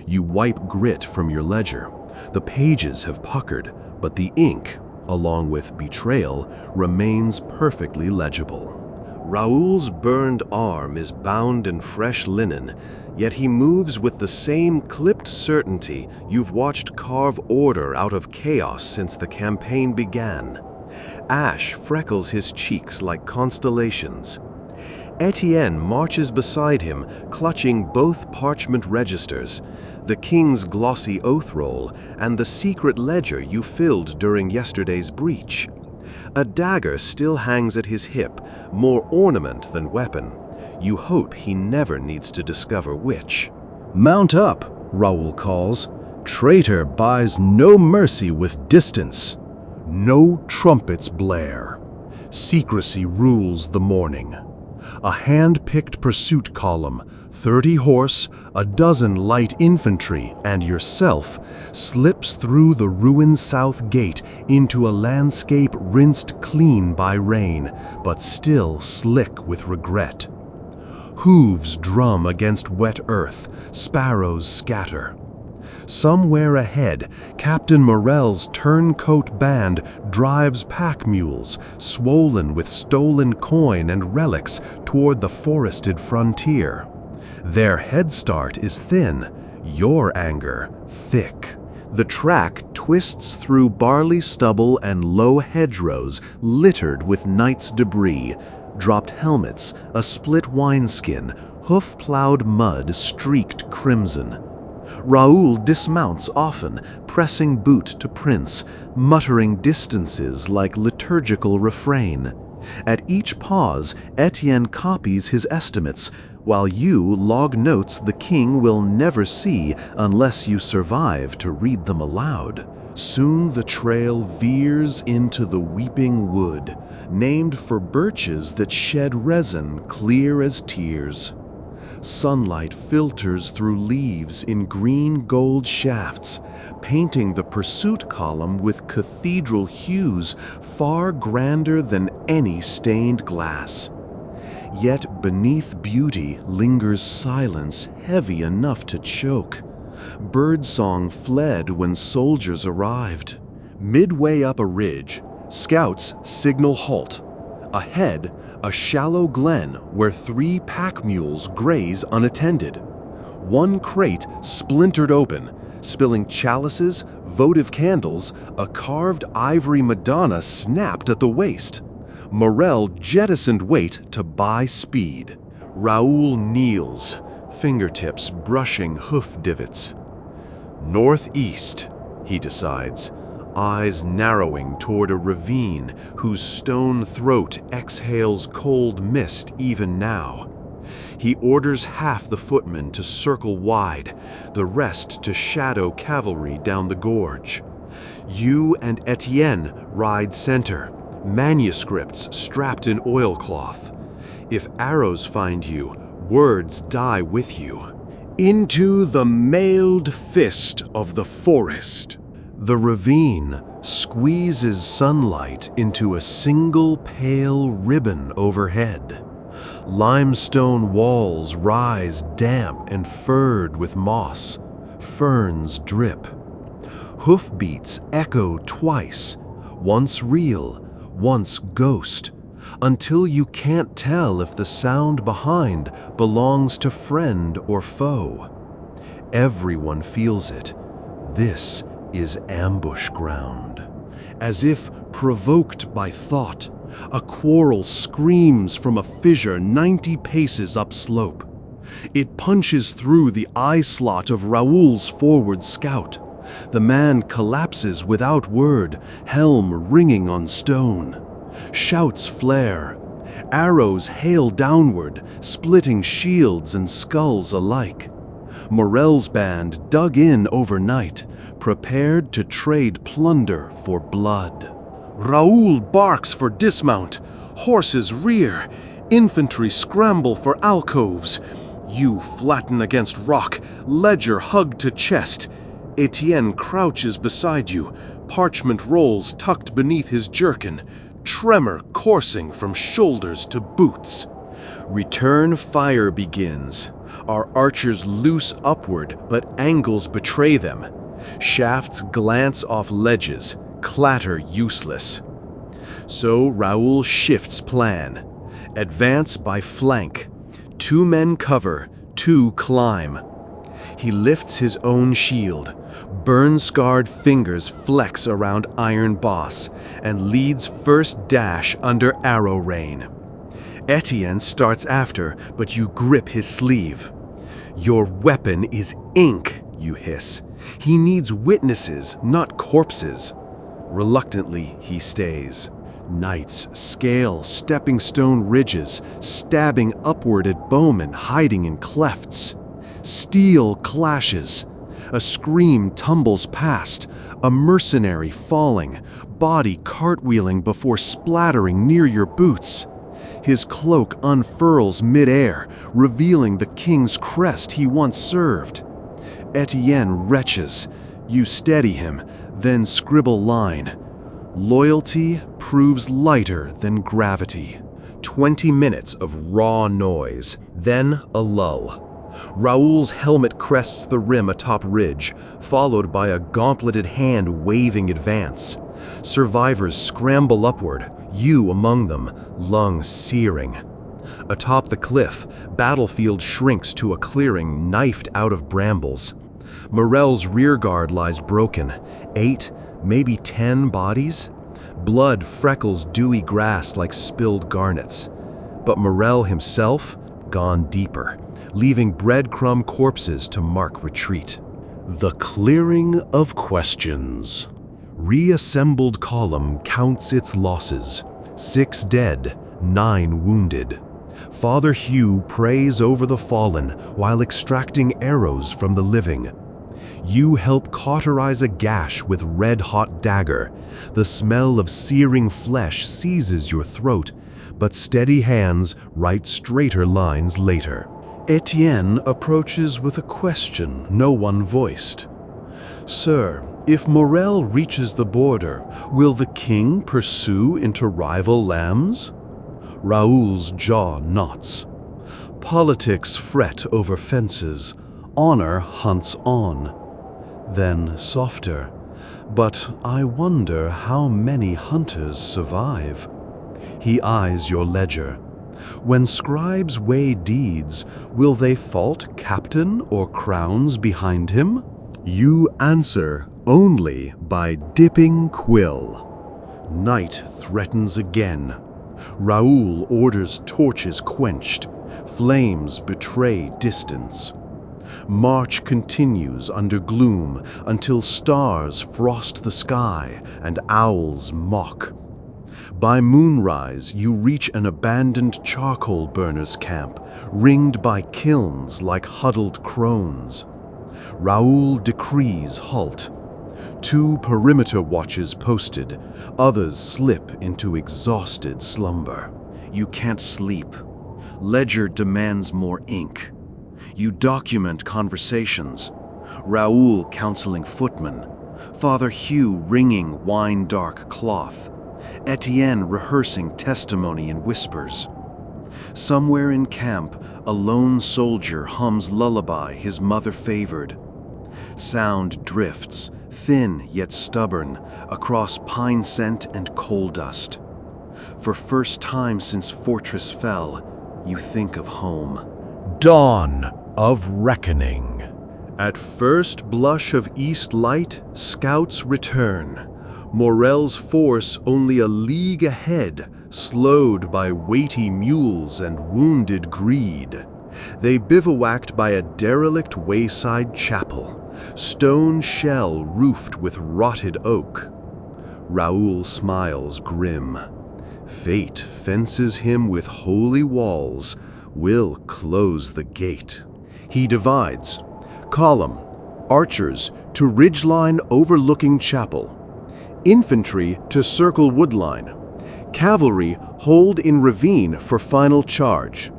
Speaker 1: You wipe grit from your ledger. The pages have puckered, but the ink, along with betrayal, remains perfectly legible. Raoul's burned arm is bound in fresh linen, yet he moves with the same clipped certainty you've watched carve order out of chaos since the campaign began. Ash freckles his cheeks like constellations. Etienne marches beside him, clutching both parchment registers, the king's glossy oath roll and the secret ledger you filled during yesterday's breach. A dagger still hangs at his hip, more ornament than weapon. You hope he never needs to discover which.
Speaker 3: "Mount up," Raoul calls. "Traitor buys no mercy with distance." No trumpets blare. Secrecy rules the morning. A hand-picked pursuit column, 30 horse, a dozen light infantry, and yourself, slips through the ruined south gate into a landscape rinsed clean by rain, but still slick with regret. Hooves drum against wet earth, sparrows scatter. Somewhere ahead, Captain Morel's turncoat band drives pack mules, swollen with stolen coin and relics, toward the forested frontier. Their head start is thin, your anger thick. The track twists through barley stubble and low hedgerows littered with night's debris, dropped helmets, a split wineskin, hoof-plowed mud streaked crimson. Raoul dismounts often, pressing boot to prince, muttering distances like liturgical refrain. At each pause, Etienne copies his estimates, while you log notes the king will never see unless you survive to read them aloud. Soon the trail veers into the weeping wood, named for birches that shed resin clear as tears. Sunlight filters through leaves in green-gold shafts, painting the pursuit column with cathedral hues far grander than any stained glass. Yet beneath beauty lingers silence heavy enough to choke. Birdsong fled when soldiers arrived. Midway up a ridge, scouts signal halt. Ahead, a shallow glen where 3 pack mules graze unattended. One crate splintered open, spilling chalices, votive candles, a carved ivory Madonna snapped at the waist. Morel jettisoned weight to buy speed. Raoul kneels, fingertips brushing hoof divots. Northeast, he decides, eyes narrowing toward a ravine whose stone throat exhales cold mist even now. He orders half the footmen to circle wide, the rest to shadow cavalry down the gorge. You and Etienne ride center, manuscripts strapped in oilcloth. If arrows find you, words die with you. Into the mailed fist of the forest. The ravine squeezes sunlight into a single pale ribbon overhead. Limestone walls rise damp and furred with moss. Ferns drip. Hoofbeats echo twice, once real, once ghost, until you can't tell if the sound behind belongs to friend or foe. Everyone feels it. This is ambush ground. As if provoked by thought,
Speaker 1: A quarrel screams from a fissure 90 paces upslope. It punches through the eye slot of Raoul's forward scout. The man collapses without word, helm ringing on stone. Shouts flare. Arrows hail downward, splitting shields and skulls alike. Morel's band dug in overnight, prepared to trade plunder for blood. Raoul barks for dismount. Horses rear. Infantry scramble for alcoves. You flatten against rock, ledger hugged to chest. Etienne crouches beside you, parchment rolls tucked beneath his jerkin, tremor coursing from shoulders to boots. Return fire begins. Our archers loose upward, but angles betray them. Shafts glance off ledges, clatter useless. So Raoul shifts plan. Advance by flank. 2 men cover, 2 climb. He lifts his own shield. Burn-scarred fingers flex around iron boss and leads first dash under arrow rain. Etienne starts after, but you grip his sleeve. Your weapon is ink, you hiss. He needs witnesses, not corpses. Reluctantly, he stays. Knights scale stepping stone ridges, stabbing upward at bowmen hiding in clefts. Steel clashes. A scream tumbles past, a mercenary falling, body cartwheeling before splattering near your boots. His cloak unfurls mid-air, revealing the king's crest he once served. Etienne retches. You steady him, then scribble line. Loyalty proves lighter than gravity. 20 minutes of raw noise, then a lull. Raoul's helmet crests the rim atop ridge, followed by a gauntleted hand waving advance. Survivors scramble upward, you among them, lungs searing. Atop the cliff, battlefield shrinks to a clearing knifed out of brambles. Morel's rearguard lies broken, 8, maybe 10 bodies. Blood freckles dewy grass like spilled garnets. But Morel himself, gone deeper, leaving breadcrumb corpses to mark retreat. The clearing of questions. Reassembled column counts its losses. 6 dead, 9 wounded. Father Hugh prays over the fallen while extracting arrows from the living. You help cauterize a gash with red-hot dagger. The smell of searing flesh seizes your throat, but steady hands write straighter lines later. Etienne approaches with a question no one voiced. Sir, if Morel reaches the border, will the king pursue into rival lands? Raoul's jaw knots. Politics fret over fences. Honor hunts on. Then softer. But I wonder how many hunters survive. He eyes your ledger. When scribes weigh deeds, will they fault captain or crowns behind him? You answer only by dipping quill. Night threatens again. Raoul orders torches quenched. Flames betray distance. March continues under gloom until stars frost the sky and owls mock. By moonrise, you reach an abandoned charcoal burners' camp, ringed by kilns like huddled crones. Raoul decrees halt. 2 perimeter watches posted, others slip into exhausted slumber. You can't sleep. Ledger demands more ink. You document conversations. Raoul counseling footmen. Father Hugh wringing wine-dark cloth. Etienne rehearsing testimony in whispers. Somewhere in camp, a lone soldier hums lullaby his mother favored. Sound drifts, thin yet stubborn, across pine scent and coal dust. For first time since Fortress fell, you think of home.
Speaker 3: Dawn of reckoning.
Speaker 1: At first blush of east light, scouts return. Morel's force only a league ahead, slowed by weighty mules and wounded greed. They bivouacked by a derelict wayside chapel, stone shell roofed with rotted oak. Raoul smiles grim. Fate fences him with holy walls, will close the gate. He divides. Column, archers to ridgeline overlooking chapel. Infantry to circle woodline. Cavalry hold in ravine for final charge.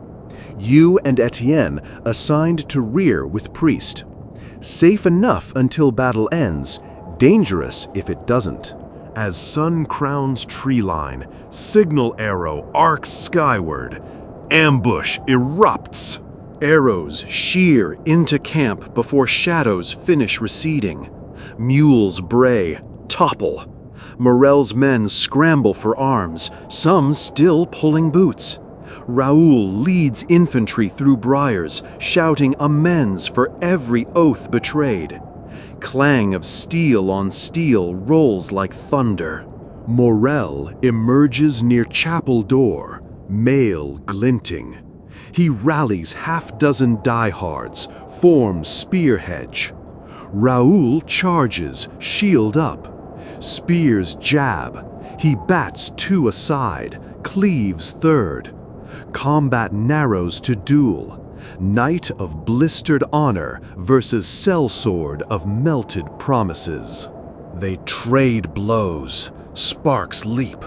Speaker 1: You and Etienne assigned to rear with priest. Safe enough until battle ends, dangerous if it doesn't. As sun crowns tree line, signal arrow arcs skyward. Ambush erupts. Arrows shear into camp before shadows finish receding. Mules bray, topple. Morel's men scramble for arms, some still pulling boots. Raoul leads infantry through briars, shouting amends for every oath betrayed. Clang of steel on steel rolls like thunder. Morel emerges near chapel door, mail glinting. He rallies half-dozen diehards, forms spear hedge. Raoul charges, shield up. Spears jab. He bats two aside, cleaves third. Combat narrows to duel. Knight of blistered honor versus sellsword of melted promises. They trade blows. Sparks leap.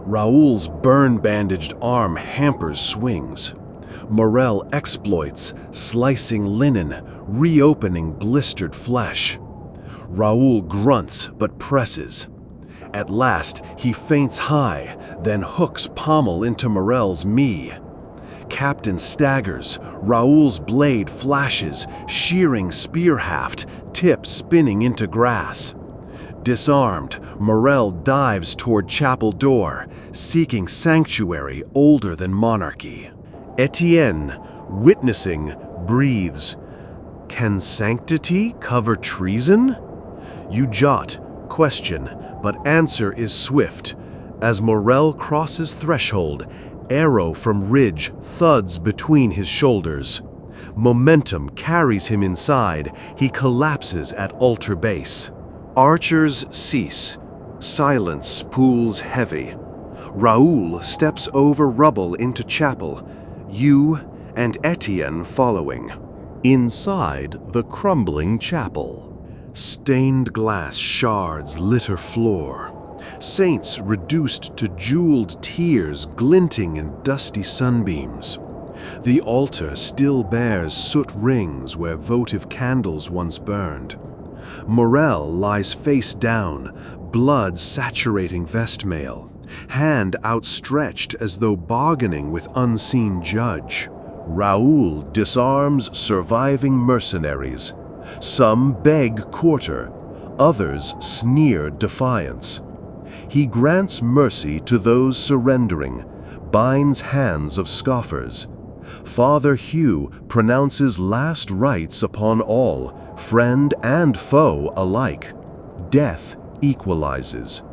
Speaker 1: Raoul's burn-bandaged arm hampers swings. Morel exploits, slicing linen, reopening blistered flesh. Raoul grunts but presses. At last, he feints high, then hooks pommel into Morel's knee. Captain staggers, Raoul's blade flashes, shearing spear haft, tip spinning into grass. Disarmed, Morel dives toward chapel door, seeking sanctuary older than monarchy. Etienne, witnessing, breathes. Can sanctity cover treason? You jot, question, but answer is swift. As Morel crosses threshold, arrow from ridge thuds between his shoulders. Momentum carries him inside. He collapses at altar base. Archers cease. Silence pools heavy. Raoul steps over rubble into chapel, you and Etienne following. Inside the crumbling chapel. Stained glass shards litter floor. Saints reduced to jeweled tears glinting in dusty sunbeams. The altar still bears soot rings where votive candles once burned. Morel lies face down, blood saturating vestmail, hand outstretched as though bargaining with unseen judge. Raoul disarms surviving mercenaries. Some beg quarter, others sneer defiance. He grants mercy to those surrendering, binds hands of scoffers. Father Hugh pronounces last rites upon all, friend and foe alike. Death equalizes.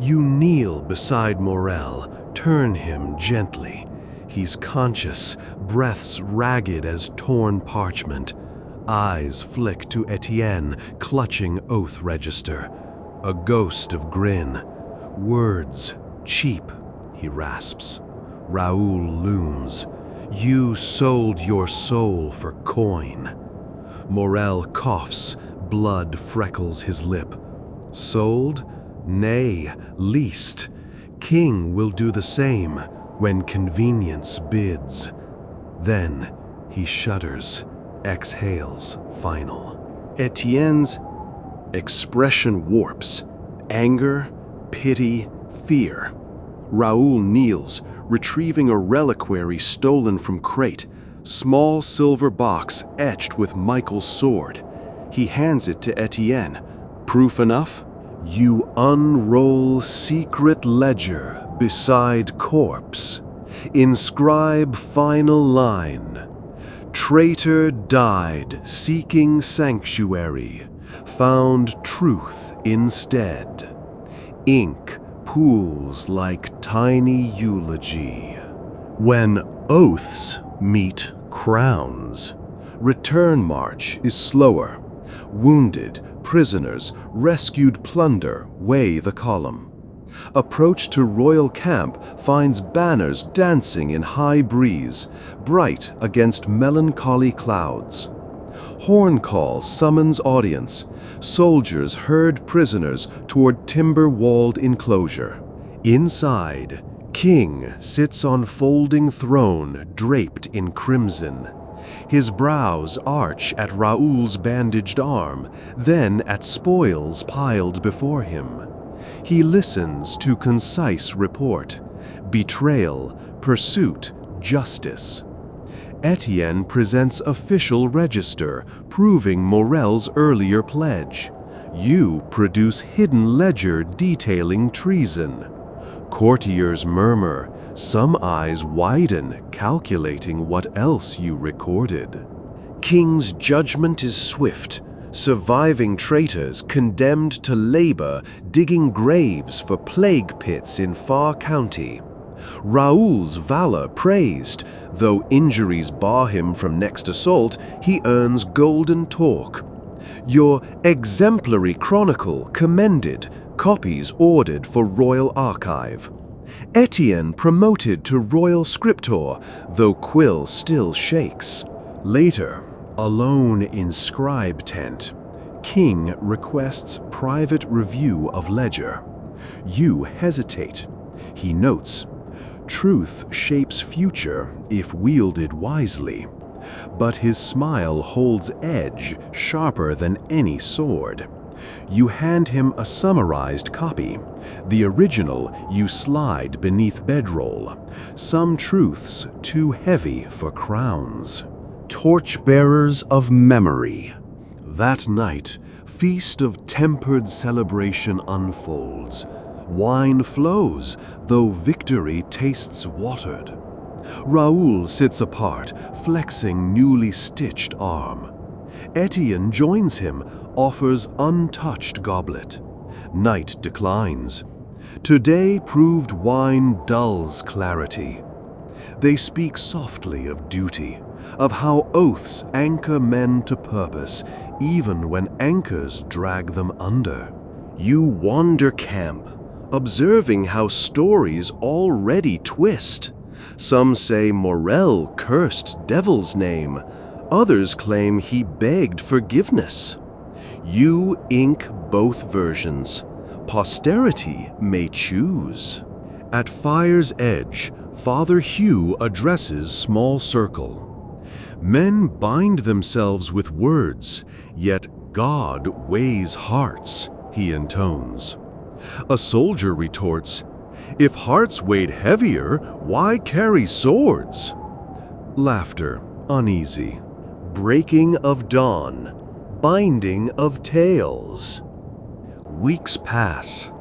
Speaker 1: You kneel beside Morel, turn him gently. He's conscious, breaths ragged as torn parchment. Eyes flick to Etienne, clutching oath register. A ghost of grin. Words, cheap, he rasps. Raoul looms. You sold your soul for coin. Morel coughs, blood freckles his lip. Sold? Nay, leased. King will do the same when convenience bids. Then he shudders, exhales final. Etienne's expression warps. Anger, pity, fear. Raoul kneels, retrieving a reliquary stolen from crate, small silver box etched with Michael's sword. He hands it to Etienne. Proof enough? You unroll secret ledger beside corpse. Inscribe final line. Traitor died seeking sanctuary, found truth instead. Ink pools like tiny eulogy. When oaths meet crowns, return march is slower. Wounded, prisoners, rescued plunder weigh the column. Approach to royal camp finds banners dancing in high breeze, bright against melancholy clouds. Horn call summons audience. Soldiers herd prisoners toward timber-walled enclosure. Inside, king sits on folding throne draped in crimson. His brows arch at Raoul's bandaged arm, then at spoils piled before him. He listens to concise report: betrayal, pursuit, justice. Etienne presents official register proving Morel's earlier pledge. You produce hidden ledger detailing treason. Courtiers murmur, some eyes widen, calculating what else you recorded. King's judgment is swift. Surviving traitors condemned to labor digging graves for plague pits in far county. Raoul's valor praised. Though injuries bar him from next assault, he earns golden talk. Your exemplary chronicle commended, copies ordered for royal archive. Etienne promoted to royal scriptor, though quill still shakes. Later, alone in scribe tent, King requests private review of ledger. You hesitate. He notes, truth shapes future if wielded wisely. But his smile holds edge sharper than any sword. You hand him a summarized copy. The original you slide beneath bedroll. Some truths too heavy for crowns. Torchbearers of memory. That night, feast of tempered celebration unfolds. Wine flows, though victory tastes watered. Raoul sits apart, flexing newly stitched arm. Etienne joins him, offers untouched goblet. Night declines. Today proved wine dulls clarity. They speak softly of duty, of how oaths anchor men to purpose, even when anchors drag them under. You wander camp, observing how stories already twist. Some say Morel cursed devil's name. Others claim he begged forgiveness. You ink both versions. Posterity may choose. At fire's edge, Father Hugh addresses small circle. Men bind themselves with words, yet God weighs hearts, he intones. A soldier retorts, if hearts weighed heavier, why carry swords? Laughter, uneasy. Breaking of dawn, binding of tales. Weeks pass.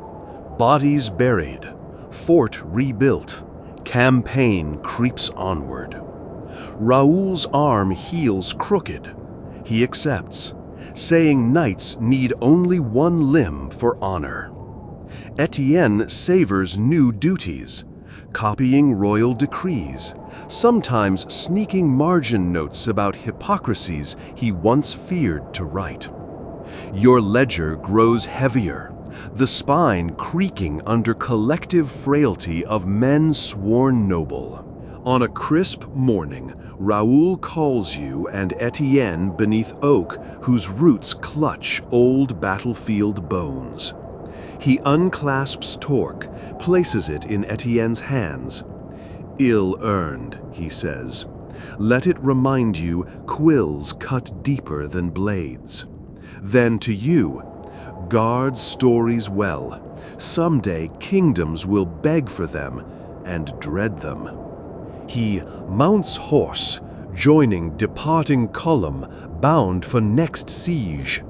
Speaker 1: Bodies buried, fort rebuilt, campaign creeps onward. Raoul's arm heals crooked. He accepts, saying knights need only one limb for honor. Etienne savors new duties, copying royal decrees, sometimes sneaking margin notes about hypocrisies he once feared to write. Your ledger grows heavier, the spine creaking under collective frailty of men sworn noble. On a crisp morning, Raoul calls you and Etienne beneath oak whose roots clutch old battlefield bones. He unclasps Torque, places it in Etienne's hands. Ill-earned, he says. Let it remind you quills cut deeper than blades. Then to you, guard stories well. Someday kingdoms will beg for them and dread them. He mounts horse, joining departing column bound for next siege.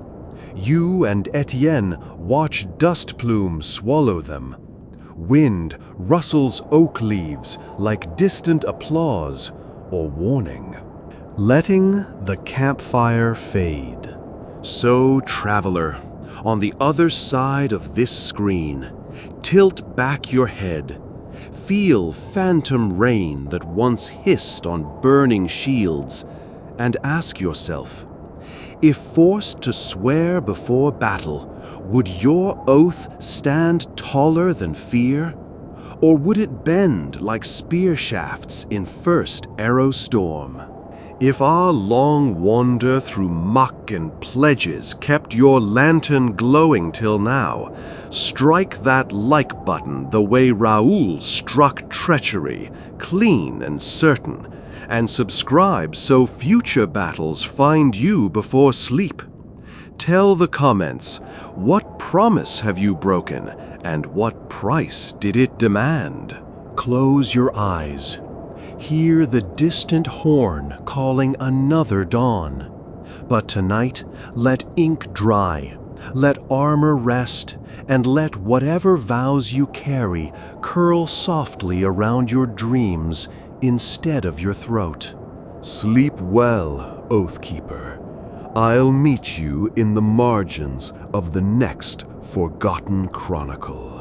Speaker 1: You and Etienne watch dust plumes swallow them. Wind rustles oak leaves like distant applause or warning. Letting the campfire fade. So, traveler, on the other side of this screen, Tilt back your head. Feel phantom rain that once hissed on burning shields, and ask yourself, if forced to swear before battle, would your oath stand taller than fear? Or would it bend like spear shafts in first arrow storm? If our long wander through muck and pledges kept your lantern glowing till now, strike that like button the way Raoul struck treachery, clean and certain, and subscribe so future battles find you before sleep. Tell the comments, what promise have you broken, and what price did it demand? Close your eyes. Hear the distant horn calling another dawn. But tonight, let ink dry, let armor rest, and let whatever vows you carry curl softly around your dreams instead of your throat. Sleep well, Oathkeeper. I'll meet you in the margins of the next forgotten chronicle.